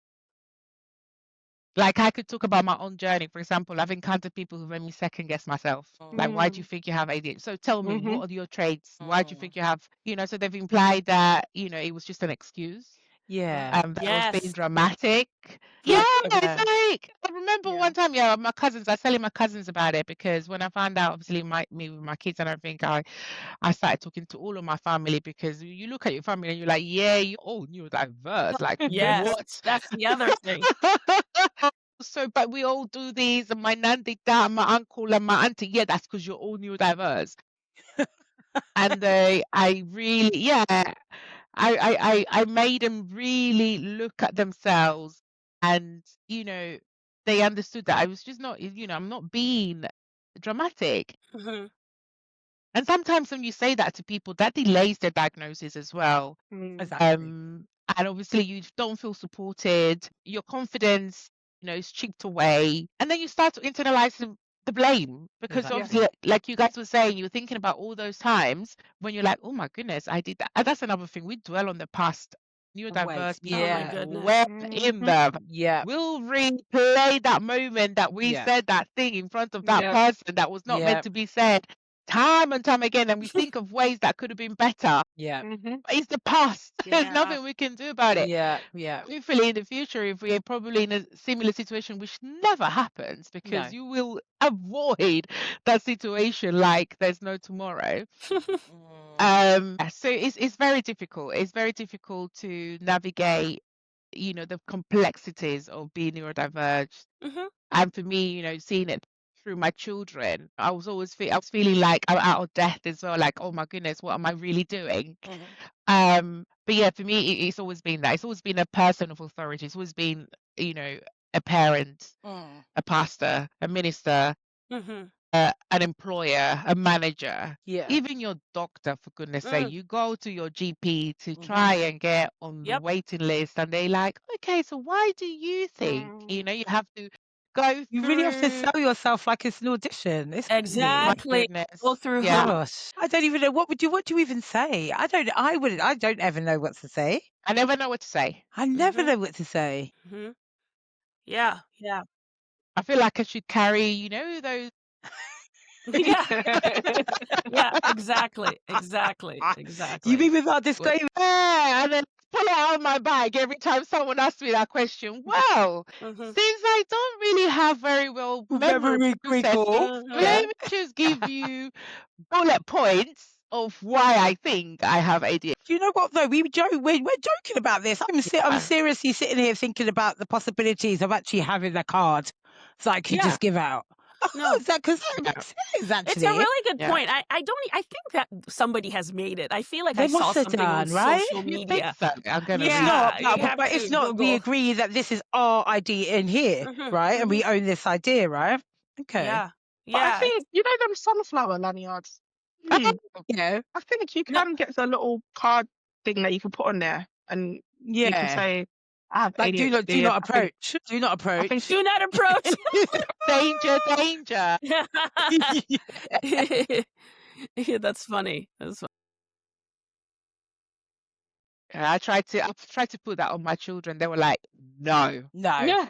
Like I could talk about my own journey. For example, I've encountered people who made me second guess myself. Like, why do you mm, think you have ADHD? So tell me, mm-hmm, what are your traits? Why do you Mm. think you have, so they've implied that, it was just an excuse. Yeah. That I was being Yes. dramatic. Yeah, it's Yeah. like I remember yeah. one time, my cousins, I was telling my cousins about it because when I found out, obviously, me with my kids and everything, I started talking to all of my family because you look at your family and you're like, yeah, you're all neurodiverse. Like, Yes. what? That's the other thing. So, but we all do these, and my nan did that, and my uncle and my auntie. Yeah, that's because you're all neurodiverse. And I really, yeah, I made them really look at themselves, and they understood that I was just not, I'm not being dramatic. Mhm. And sometimes when you say that to people, that delays their diagnosis as well. Mm, Exactly. And obviously you don't feel supported, your confidence, is chipped away, and then you start to internalize the blame because yeah. obviously, like you guys were saying, you're thinking about all those times when you're like, oh my goodness, I did that. And that's another thing. We dwell on the past. Way. Neurodiverse Oh my people Yeah. dwell goodness. in Mm-hmm, them. Yeah. We'll replay that moment that we Yeah. said that thing in front of that yeah. person that was not meant Yeah. to be said time and time again, and we think of ways that could have been better. Yeah. Mm-hmm, But it's the past. There's Yeah. nothing we can do about it. Yeah. Yeah. Hopefully, in the future, if we are probably in a similar situation, which never happens because No. you will avoid that situation like there's no tomorrow. Mm. So it's very difficult. It's very difficult to navigate, the complexities of being neurodiverged. Mhm. And for me, seeing it through my children, I was feeling like I'm out of depth as well. Like, oh my goodness, what am I really doing? Mhm. But yeah, for me, it's always been that. It's always been a person of authority. It's always been, a parent, Mm. a pastor, a minister, Mhm. an employer, a manager, Yeah. even your doctor, for goodness sake. Mm. You go to your GP to Mhm. try and get on the Yep. waiting list, and they like, okay, so why do you think, mm, you have to go You really have to through. sell yourself like it's an audition. It's My crazy. Exactly. Go goodness. through Yeah. hoops. Gosh, I don't even know what do you even say? I don't ever know what to say. I never know what to say. I never Mm-hmm. know what to say. Mm-hmm. Yeah. Yeah. I feel like I should carry, those. Yeah. Yeah. Exactly. Exactly. You Exactly. mean without disclaimer? Yeah, and then pull it out of my bag every time someone asks me that question. Well, Mm-hmm. since I don't really have very well memory Memory recall. processing, Mm-hmm. Yeah. let me just give you bullet points of why I think I have ADHD. Do you know what though? We're joking about this. I'm seriously sitting here thinking about the possibilities of actually having a card so I could Yeah. just give out. No. Is that because that Yeah. makes sense It's a actually? really good Yeah. point. I don't. I think that somebody has made it. I feel like They I saw must have something on done, right? social You think media. so? I'm gonna It's read. not, Yeah, you have but it's to not. We Google. agree that this is our idea in here, Mm-hmm. right? And Mm-hmm. we own this idea, right? Okay. Yeah. But I Yeah. think them sunflower lanyards. Oh, Yeah. I think you No. can get the little card thing that you can put on there, and you can Yeah. say, "I have Like do ADHD," and not approach. Do not I think approach. Do not approach. danger, danger. Yeah, that's funny. That's funny. And I've tried to put that on my children. They were like, no. No. yeah.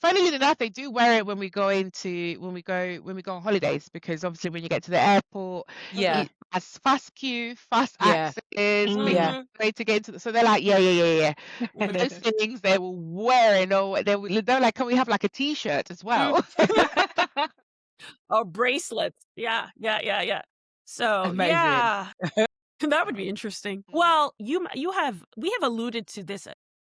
Funnily enough, they do wear it when we go on holidays, because obviously when you get to the airport, Yeah. it's fast queue, fast Yeah. access, Mm. Yeah. Mm-hmm. way to get into so they're like, yeah. For those Mm-hmm. things they will wear it, or they're like, can we have like a t-shirt as well? Or bracelets. Yeah. Yeah. Yeah. Yeah. So Amazing. yeah. That would be interesting. Mm. Well, we have alluded to this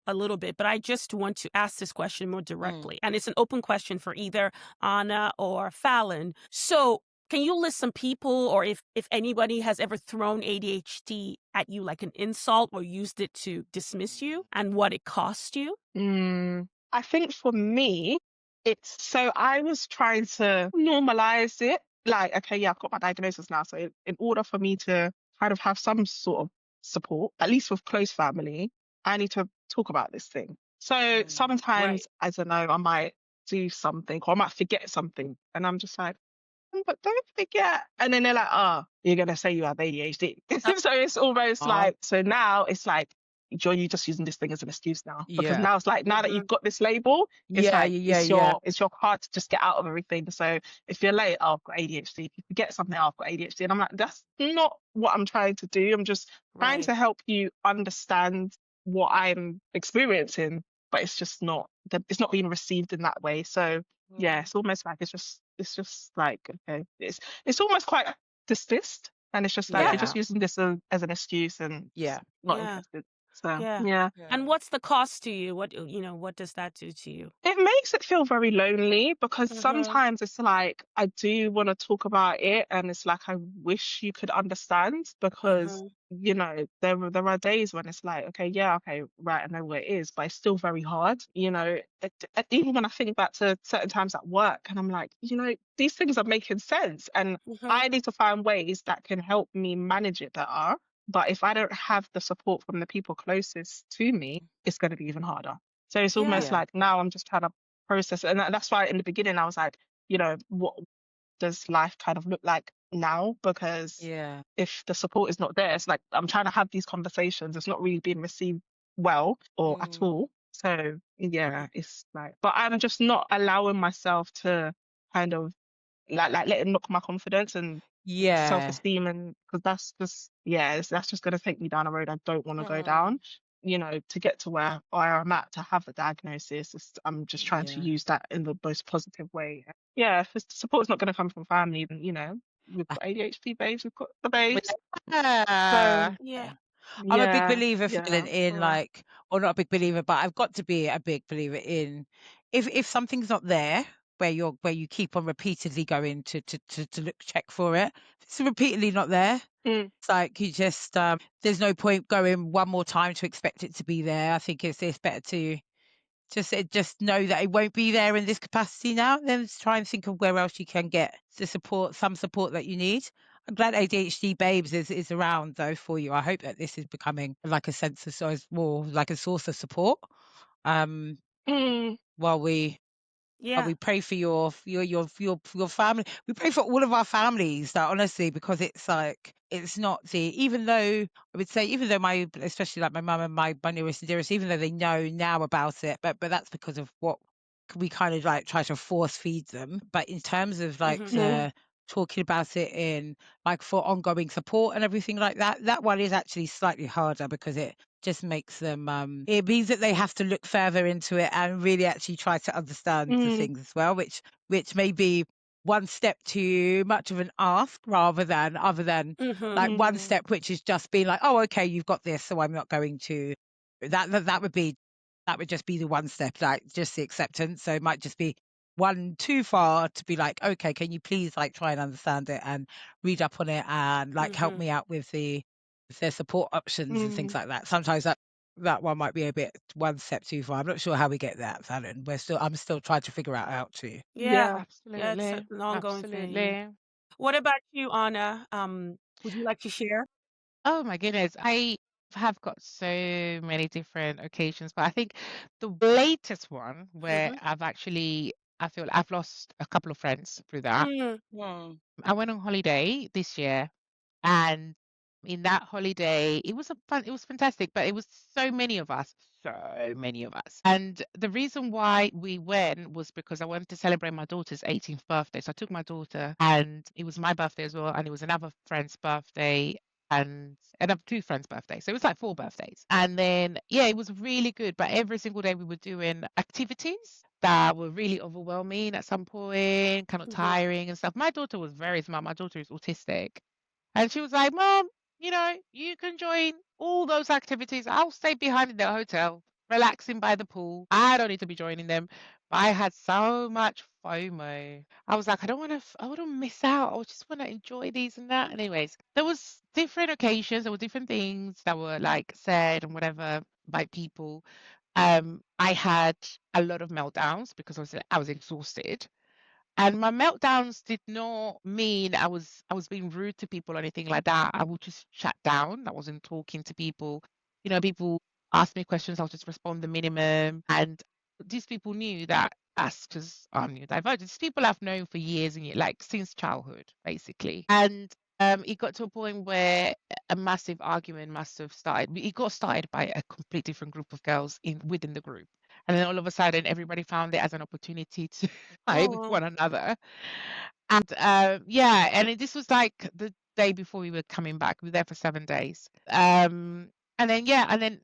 a little bit, but I just want to ask this question more directly. And it's an open question for either Anna or Fallon. So can you list some people, or if anybody has ever thrown ADHD at you like an insult, or used it to dismiss you, and what it cost you? I think for me, I was trying to normalize it. Like, okay, yeah, I've got my diagnosis now. So in order for me to kind of have some sort of support, at least with close family, I need to talk about this thing. So Right. sometimes, I don't know, I might do something or I might forget something. And I'm just like, but don't forget." And then they're like, "Oh, you're gonna say you have ADHD." So it's almost Aw. like, so now it's like, Joy, you're just using this thing as an excuse now. Because Yeah. now it's like, now that you've got this label, it's Yeah. like Yeah. it's your card to just get out of everything. So if you're late, "Oh, I've got ADHD." If you forget something, "Oh, I've got ADHD." And I'm like, that's not what I'm trying to do. I'm just trying Right. to help you understand what I'm experiencing, but it's just not it's not being received in that way. So yeah, it's almost like it's just like, okay, it's almost quite dismissed, and it's just like you're Yeah. just using this as an excuse and Yeah. not Yeah. interested. So Yeah. yeah, And what's the cost to you? What does that do to you? it makes it feel very lonely because Mhm. sometimes it's like I do want to talk about it, and it's like I wish you could understand because there are days when it's like, okay, yeah, okay, right, I know where it is, but it's still very hard. Even when I think back to certain times at work, and I'm like, these things are making sense, and Mhm. I need to find ways that can help me manage it better. But if I don't have the support from the people closest to me, it's going to be even harder. So it's almost Yeah. like now I'm just trying to process it. And that's why in the beginning I was like, what does life kind of look like now? Because Yeah. if the support is not there, it's like I'm trying to have these conversations. It's not really being received well or at all. So yeah, it's like, but I'm just not allowing myself to kind of like let it knock my confidence and Yeah. self-esteem, and because that's just that's just going to take me down a road I don't want to go down. To get to where I'm at, to have the diagnosis, I'm just trying to Yeah. use that in the most positive way. Yeah, if the support's not going to come from family, then we've got ADHD babes, we've got the babes. So Yeah. Yeah. I'm a big yeah, believer, yeah. Fallon, in like, or not a big believer, but I've got to be a big believer in if something's not there where you keep on repeatedly going to look check for it. If it's repeatedly not there, Mm. it's like you just there's no point going one more time to expect it to be there. I think it's better to just know that it won't be there in this capacity now. Then try and think of where else you can get some support that you need. I'm glad ADHD babes is around though for you. I hope that this is becoming like a sense of more like a source of support. Mm. While we Yeah. we pray for your family. We pray for all of our families, that honestly, because it's like, it's not the, even though I would say, even though my, especially like my mum and my nearest and dearest, even though they know now about it, but that's because of what we kind of like try to force feed them. But in terms of like Mhm. the talking about it in like for ongoing support and everything like that, that one is actually slightly harder because it just makes them it means that they have to look further into it and really actually try to understand the things as well, which may be one step too much of an ask rather than Mhm. like one step which is just being like, oh, okay, you've got this, so I'm not going to that would be, that would just be the one step, like just the acceptance. So it might just be one too far to be like, okay, can you please like try and understand it and read up on it and like help Mhm. me out with their support options and things like that. Sometimes that one might be a bit one step too far. I'm not sure how we get that, Fallon. I'm still trying to figure out how to. Yeah. Yeah, it's Absolutely. an ongoing thing. Absolutely. What about you, Anna? Would you like to share? Oh my goodness. I have got so many different occasions, but I think the latest one where Mhm. I feel I've lost a couple of friends through that. Mm. I went on holiday this year, and in that holiday, it was fantastic, but it was so many of us. And the reason why we went was because I wanted to celebrate my daughter's 18th birthday. So I took my daughter, and it was my birthday as well, and it was another friend's birthday, and another two friends' birthdays. So it was like four birthdays. And then, yeah, it was really good. But every single day we were doing activities that were really overwhelming at some point, kind of Mhm. tiring and stuff. My daughter was very smart. My daughter is autistic. And she was like, Mom, you can join all those activities. I'll stay behind in the hotel, relaxing by the pool. I don't need to be joining them. But I had so much FOMO. I was like, I don't miss out. I just want to enjoy these and that. Anyways, there was different occasions, there were different things that were like said and whatever by people. I had a lot of meltdowns because I was exhausted. And my meltdowns did not mean I was being rude to people or anything like that. I would just shut down. I wasn't talking to people. People ask me questions, I'll just respond the minimum. And these people knew that us, because I'm neurodivergent, these people I've known for years and years, like since childhood, basically. And it got to a point where a massive argument must have started. It got started by a complete different group of girls within the group. And then all of a sudden, everybody found it as an opportunity to fight with Oh. one another. And yeah, this was like the day before we were coming back. We were there for 7 days. And then yeah, and then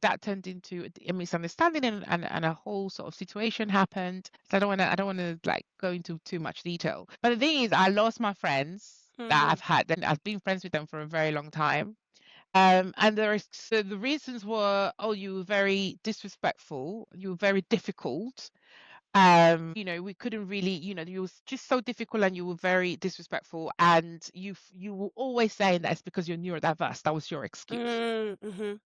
that turned into a misunderstanding, and a whole sort of situation happened. So I don't want to like go into too much detail. But the thing is, I lost my friends that Mhm. I've had, and I've been friends with them for a very long time. And so the reasons were, oh, you were very disrespectful, you were very difficult. We couldn't really, you was just so difficult, and you were very disrespectful, and you were always saying that it's because you're neurodiverse. That was your excuse. Mhm.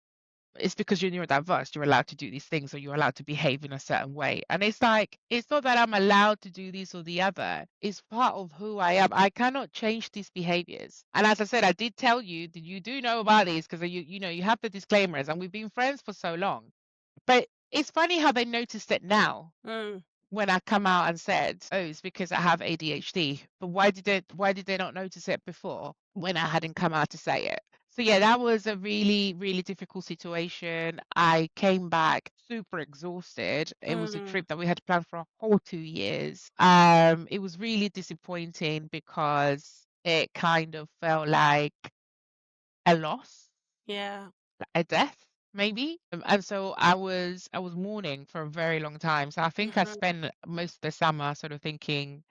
It's because you're neurodiverse, you're allowed to do these things, or you're allowed to behave in a certain way. And it's like, it's not that I'm allowed to do this or the other. It's part of who I am. I cannot change these behaviors. And as I said, I did tell you that you do know about these, because you have the disclaimers, and we've been friends for so long. But it's funny how they noticed it now Mm. when I come out and said, "Oh, it's because I have ADHD." But why did they not notice it before when I hadn't come out to say it? So yeah, that was a really, really difficult situation. I came back super exhausted. It was a Mm. trip that we had planned for a whole 2 years. It was really disappointing because it kind of felt like a loss, Yeah. a death maybe. And so I was mourning for a very long time. So I think I Mhm. spent most of the summer sort of thinking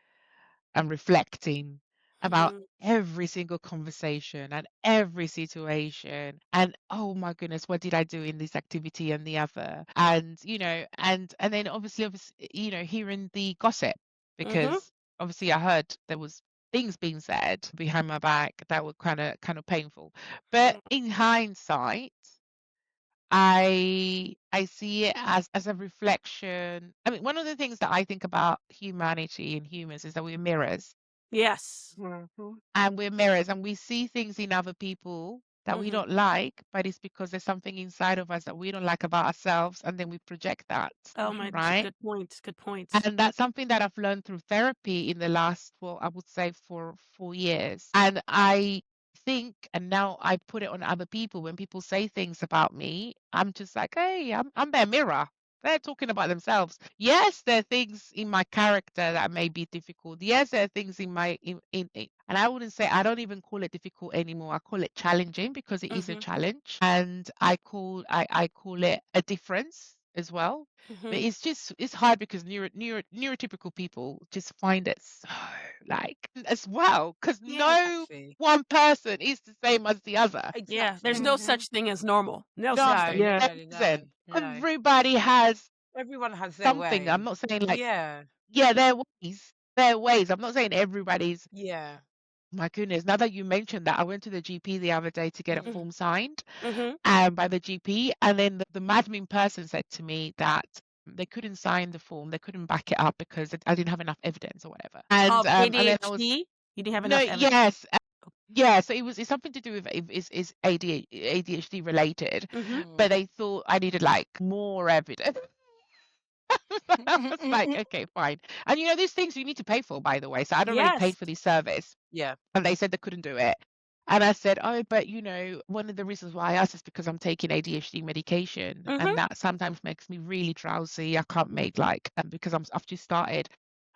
and reflecting about Mhm. every single conversation and every situation, and oh my goodness, what did I do in this activity and the other? And and then obviously hearing the gossip, Mhm. because obviously I heard there was things being said behind my back that were kind of painful. But in hindsight, I see it as a reflection. I mean, one of the things that I think about humanity and humans is that we're mirrors, Yes. Mhm. and we're mirrors, and we see things in other people that we Mhm. don't like, but it's because there's something inside of us that we don't like about ourselves, and then we project that, Oh my, right? good point. Good point. And that's something that I've learned through therapy in the last, well, I would say for 4 years. And I think, and now I put it on other people, when people say things about me, I'm just like, hey, I'm their mirror. They're talking about themselves. Yes, there are things in my character that may be difficult. Yes, there are things in my and I wouldn't say, I don't even call it difficult anymore. I call it challenging, because it is a Mhm. challenge. And I call it a difference as well. But Mhm. it's hard because neurotypical people just find it so like as well, because Yeah, no exactly. one person is the same as the other. Yeah, there's no Exactly. such thing as normal. No No, such No, thing. Yeah. there no, isn't. no. Everybody has Everyone has their something. I'm way. not saying like, Yeah, yeah, their ways. Their ways. I'm not saying everybody's. yeah. My goodness, now that you mentioned that, I went to the GP the other day to get a Mm. form signed Mhm. by the GP, and then the admin person said to me that they couldn't sign the form, they couldn't back it up because I didn't have enough evidence or whatever. And then I was ADHD? You didn't have no, enough evidence. yes, yeah. So it's something to do with is ADHD related, Mhm. Mm. but they thought I needed like more evidence. I was like, okay, fine. And these things you need to pay for, by the way. So I'd already Yes. paid for this service, Yeah. and they said they couldn't do it. And I said, oh, but one of the reasons why I asked is because I'm taking ADHD medication, Mhm. and that sometimes makes me really drowsy. I can't make because I've just started.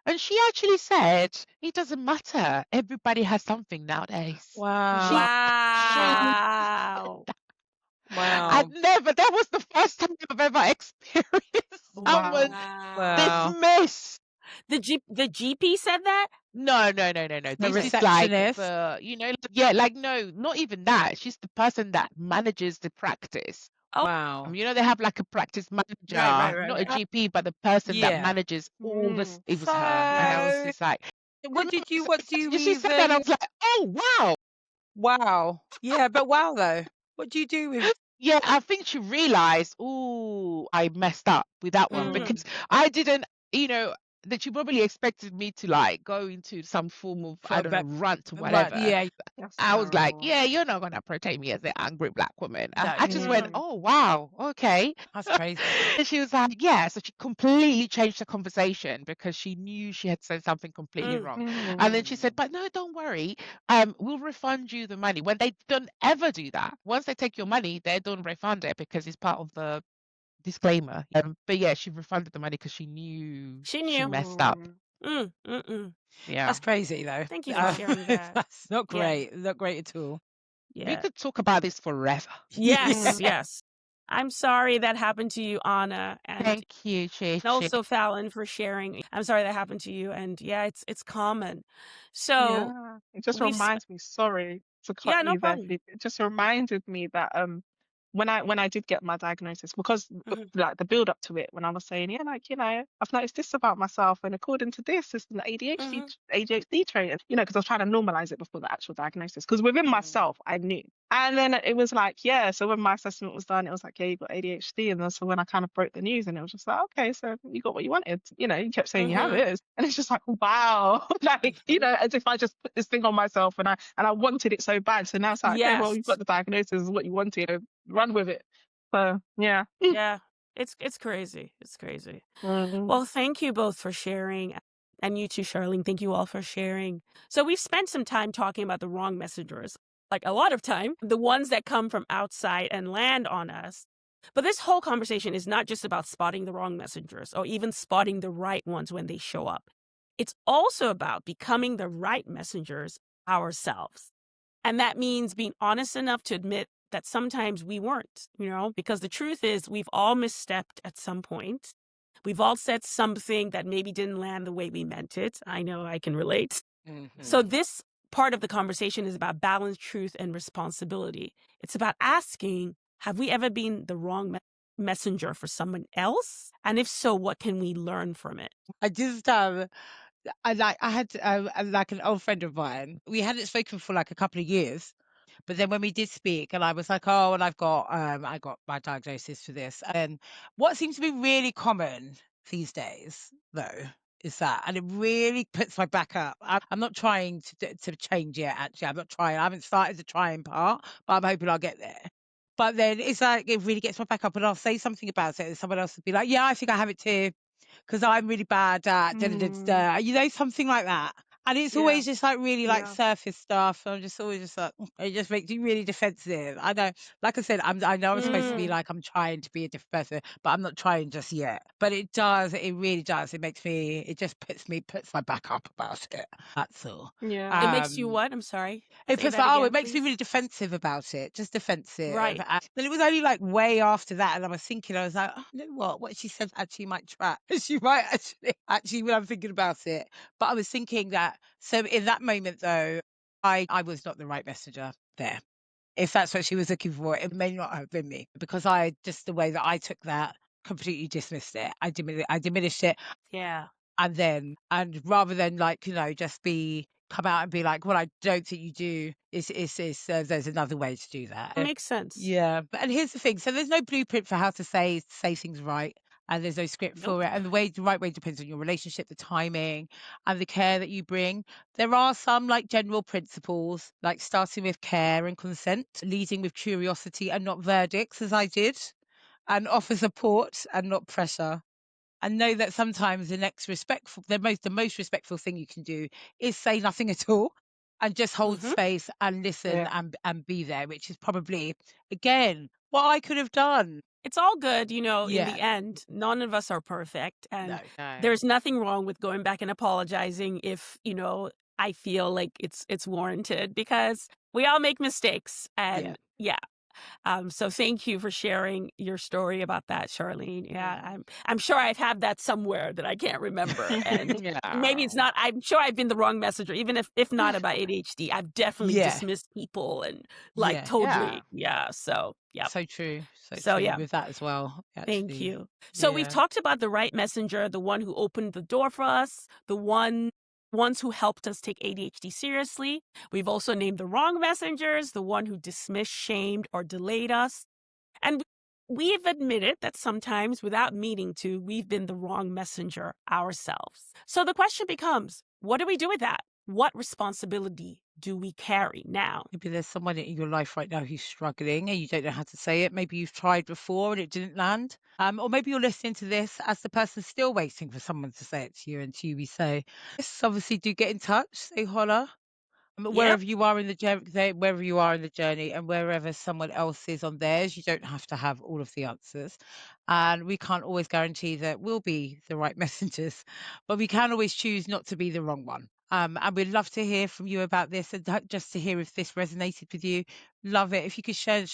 And she actually said, it doesn't matter. Everybody has something nowadays. She Wow. actually, Wow. I'd Wow. never, that was the first time I've ever experienced someone Wow. Wow. dismiss. The GP said that? No. The This is like receptionist. yeah, like no, not even that. She's the person that manages the practice. Oh. Wow. They have like a practice manager, not a Right. GP, but the person that Yeah. manages all this. Mm. It was her, and I was So, just like, what do you she said that, I even, was like, oh wow. wow. Yeah, but wow though. What do you do with, Yeah, I think she realized, oh, I messed up with that one, Mhm. because I didn't, that she probably expected me to like go into some form of, I don't know, but, rant or right, whatever. yeah, That's I was like, terrible. yeah, you're not gonna portray me as an angry black woman. no, I just went, Mm. oh wow, okay. that's crazy. And she was like, yeah. So she completely changed the conversation because she knew she had said something completely Mm. wrong. And then Mm. she said, but no, don't worry. We'll refund you the money. When they don't ever do that. Once they take your money, they don't refund it because it's part of the disclaimer. But yeah, she refunded the money because she knew She she knew. messed up. Mm. Mm. Yeah. That's crazy though. Thank you for sharing that. That's not Yeah. great. Not great at all. We Yeah. could talk about this forever. Yes. Mm. Yes. I'm sorry that happened to you, Anna, and Thank you, Chichi. also Fallon for sharing. I'm sorry that happened to you, and yeah, it's common. So Yeah. It just we've sp- reminds me, sorry to cut yeah, no you there, problem. Phoebe. It just reminded me that when I did get my diagnosis, because Mhm. like the build up to it, when I was saying, yeah, like, I've noticed this about myself, and according to this, it's an Mhm. ADHD trait, and, because I was trying to normalize it before the actual diagnosis, because within myself, I knew. And then it was like, yeah, so when my assessment was done, it was like, yeah, you got ADHD. And then so when I kind of broke the news, and it was just like, okay, so you got what you wanted. You kept saying you have Mhm. it. And it's just like, wow. Like, as if I just put this thing on myself, and I wanted it so bad. So now it's like, okay, well, Yes. you've got the diagnosis, is what you wanted, run with it. So yeah. Yeah. It's crazy. It's crazy. Mhm. Well, thank you both for sharing. And you too, Charlene. Thank you all for sharing. So we've spent some time talking about the wrong messengers, like a lot of time, the ones that come from outside and land on us. But this whole conversation is not just about spotting the wrong messengers or even spotting the right ones when they show up. It's also about becoming the right messengers ourselves. And that means being honest enough to admit that sometimes we weren't, because the truth is we've all misstepped at some point. We've all said something that maybe didn't land the way we meant it. I know I can relate. So Mhm. this part of the conversation is about balance, truth, and responsibility. It's about asking, have we ever been the wrong messenger for someone else? And if so, what can we learn from it? I just I had like an old friend of mine. We hadn't spoken for like a couple of years, but then when we did speak, and I was like, oh, and I got my diagnosis for this. And what seems to be really common these days, though, is that, and it really puts my back up. I'm not trying to change yet. Actually, I'm not trying. I haven't started the trying part, but I'm hoping I'll get there. But then it's like it really gets my back up, and I'll say something about it, and someone else will be like, "Yeah, I think I have it too, because I'm really bad at da, da, da, da," you know, something like that. And it's Yeah. always just like really like Yeah. surface stuff. I'm just always just like, it just makes you really defensive. I know, like I said, I know I'm supposed to be like, I'm trying to be a different person, but I'm not trying just yet. But it really does. It just puts my back up about it. That's all. Yeah. It makes you what? I'm sorry. It Say puts that my, again, it makes me please. really defensive about it, just defensive. Right. And then it was only like way after that, and I was thinking, I was like, oh, you know what she said actually might track. She might actually, when I'm thinking about it. But I was thinking that, so in that moment though, I was not the right messenger there. If that's what she was looking for, it may not have been me, because I just, the way that I took that, completely dismissed it. I diminished it. Yeah. And rather than like, you know, just come out and be like, well, I don't think you do, is there's another way to do that. That makes sense. Yeah. And here's the thing. So there's no blueprint for how to say things right. And there's no script for it. And the right way depends on your relationship, the timing, and the care that you bring. There are some like general principles, like starting with care and consent, leading with curiosity and not verdicts, as I did, and offer support and not pressure. And know that sometimes the most respectful thing you can do is say nothing at all, and just hold space and listen Yeah. and be there, which is probably, again, what I could have done. It's all good, you know, in Yeah. the end. None of us are perfect. And No. No. there's nothing wrong with going back and apologizing if, you know, I feel like it's warranted, because we all make mistakes. And yeah. So thank you for sharing your story about that, Charlene. Yeah, I'm sure I've had that somewhere that I can't remember. And maybe it's not, I'm sure I've been the wrong messenger, even if not about ADHD. I've definitely Yeah. dismissed people and like Yeah. totally. Yeah. So yeah. So true. So, yeah. With that as well, Thank actually. you. So we've Yeah. talked about the right messenger, the one who opened the door for us, the ones who helped us take ADHD seriously. We've also named the wrong messengers, the one who dismissed, shamed, or delayed us. And we've admitted that sometimes, without meaning to, we've been the wrong messenger ourselves. So the question becomes, what do we do with that? What responsibility do we carry now? Maybe there's someone in your life right now who's struggling and you don't know how to say it. Maybe you've tried before and it didn't land. Or maybe you're listening to this as the person still waiting for someone to say it to you, and to you we say, yes, obviously do get in touch, say holla. Yep. Wherever you are in the journey, and wherever someone else is on theirs, you don't have to have all of the answers. And we can't always guarantee that we'll be the right messengers, but we can always choose not to be the wrong one. And we'd love to hear from you about this, and just to hear if this resonated with you. Love it. If you could send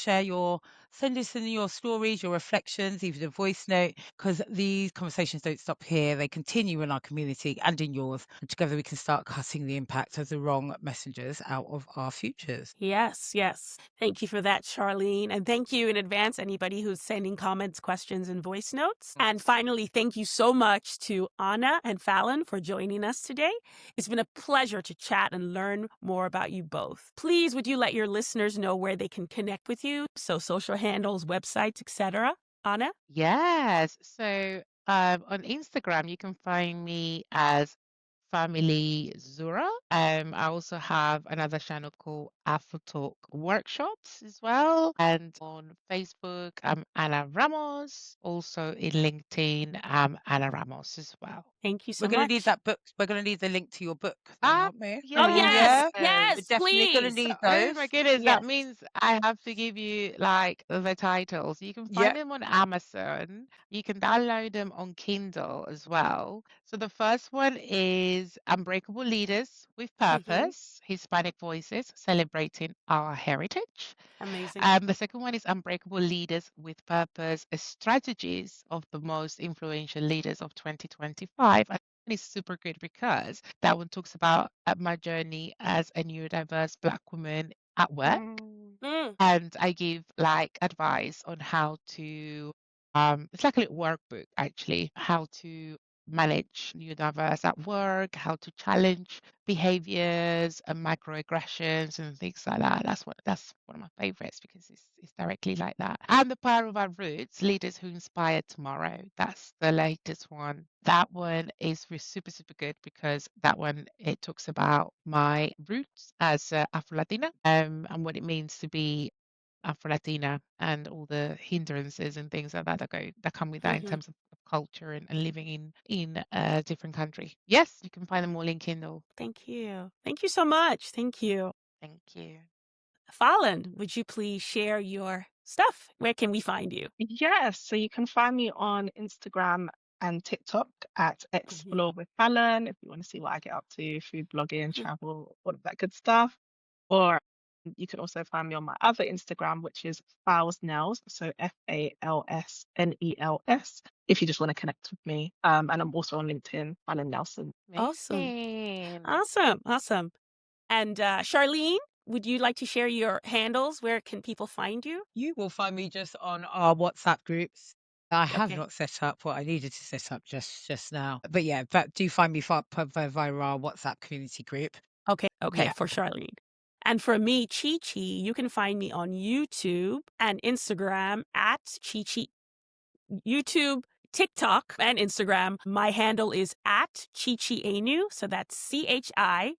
us in your stories, your reflections, even a voice note, because these conversations don't stop here. They continue in our community and in yours. And together we can start cutting the impact of the wrong messengers out of our futures. Yes, yes. Thank you for that, Charlene. And thank you in advance, anybody who's sending comments, questions, and voice notes. And finally, thank you so much to Anna and Fallon for joining us today. It's been a pleasure to chat and learn more about you both. Please, would you let your listeners know where they can connect with you? So social handles, websites, etc. Anna? Yes. So on Instagram, you can find me as Family Zura. I also have another channel called Afro Talk Workshops as well. And on Facebook, I'm Anna Ramos. Also in LinkedIn, I'm Anna Ramos as well. Thank you so We're going to need much. that book. We're going to need the link to your book, then, aren't we? Oh, yes, Yeah. yes, We're definitely going to please. need Oh those. my goodness, Yes. that means I have to give you like the titles. You can Yeah. find them on Amazon. You can download them on Kindle as well. So the first one is Unbreakable Leaders with Purpose, Hispanic Voices Celebrating Our Heritage. Amazing. The second one is Unbreakable Leaders with Purpose, Strategies of the Most Influential Leaders of 2025. And it's super good because that one talks about my journey as a neurodiverse Black woman at work. Mm. And I give like advice on how to, it's like a little workbook actually, how to manage neurodiverse at work, how to challenge behaviors and microaggressions and things like that. That's one of my favorites because it's directly like that. And the power of our roots, leaders who inspire tomorrow. That's the latest one. That one is super, super good because that one, it talks about my roots as Afro-Latina, and what it means to be Afro-Latina and all the hindrances and things like that that come with that in Hmm. terms of culture and living in a different country. Yes, you can find them all in Kindle. Thank you. Thank you so much. Thank you. Thank you. Fallon, would you please share your stuff? Where can we find you? Yes, so you can find me on Instagram and TikTok at Mhm. Explore with Fallon if you want to see what I get up to, food blogging, travel, all of that good stuff. Or you can also find me on my other Instagram, which is Falsnels, so Falsnels, if you just want to connect with me. And I'm also on LinkedIn, Fallon Nelson. Awesome. Amazing. Awesome. And Charlene, would you like to share your handles? Where can people find you? You will find me just on our WhatsApp groups. I have Okay. not set up what I needed to set up just now. But yeah, but do find me via our WhatsApp community group. Okay, Yeah. for Charlene. And for me, Chichi, you can find me on YouTube and Instagram at Chichi. YouTube, TikTok, and Instagram. My handle is at Chichi Anu. So that's CHICHIE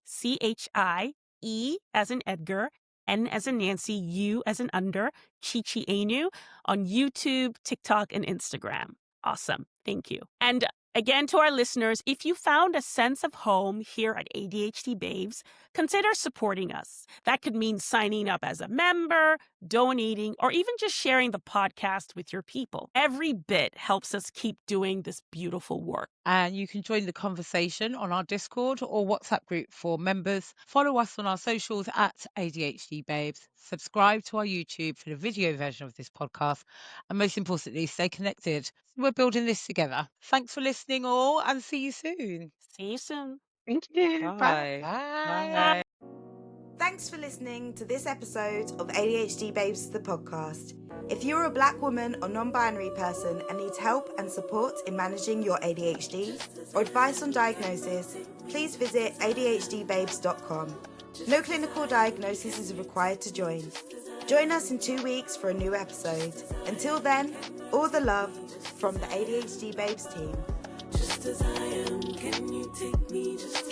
as in Edgar, N as in Nancy, U as in under, Chichi Anu on YouTube, TikTok, and Instagram. Awesome. Thank you. And again, to our listeners, if you found a sense of home here at ADHD Babes, consider supporting us. That could mean signing up as a member, donating, or even just sharing the podcast with your people. Every bit helps us keep doing this beautiful work. And you can join the conversation on our Discord or WhatsApp group for members. Follow us on our socials at ADHD Babes. Subscribe to our YouTube for the video version of this podcast. And most importantly, stay connected. We're building this together. Thanks for listening all and see you soon. See you soon. Thank you. Bye. Bye. Thanks for listening to this episode of ADHD Babes, the podcast. If you're a Black woman or non-binary person and need help and support in managing your ADHD or advice on diagnosis, please visit adhdbabes.com. No clinical diagnosis is required to join. Join us in 2 weeks for a new episode. Until then, all the love from the ADHD Babes team. Just as I am, can you take me just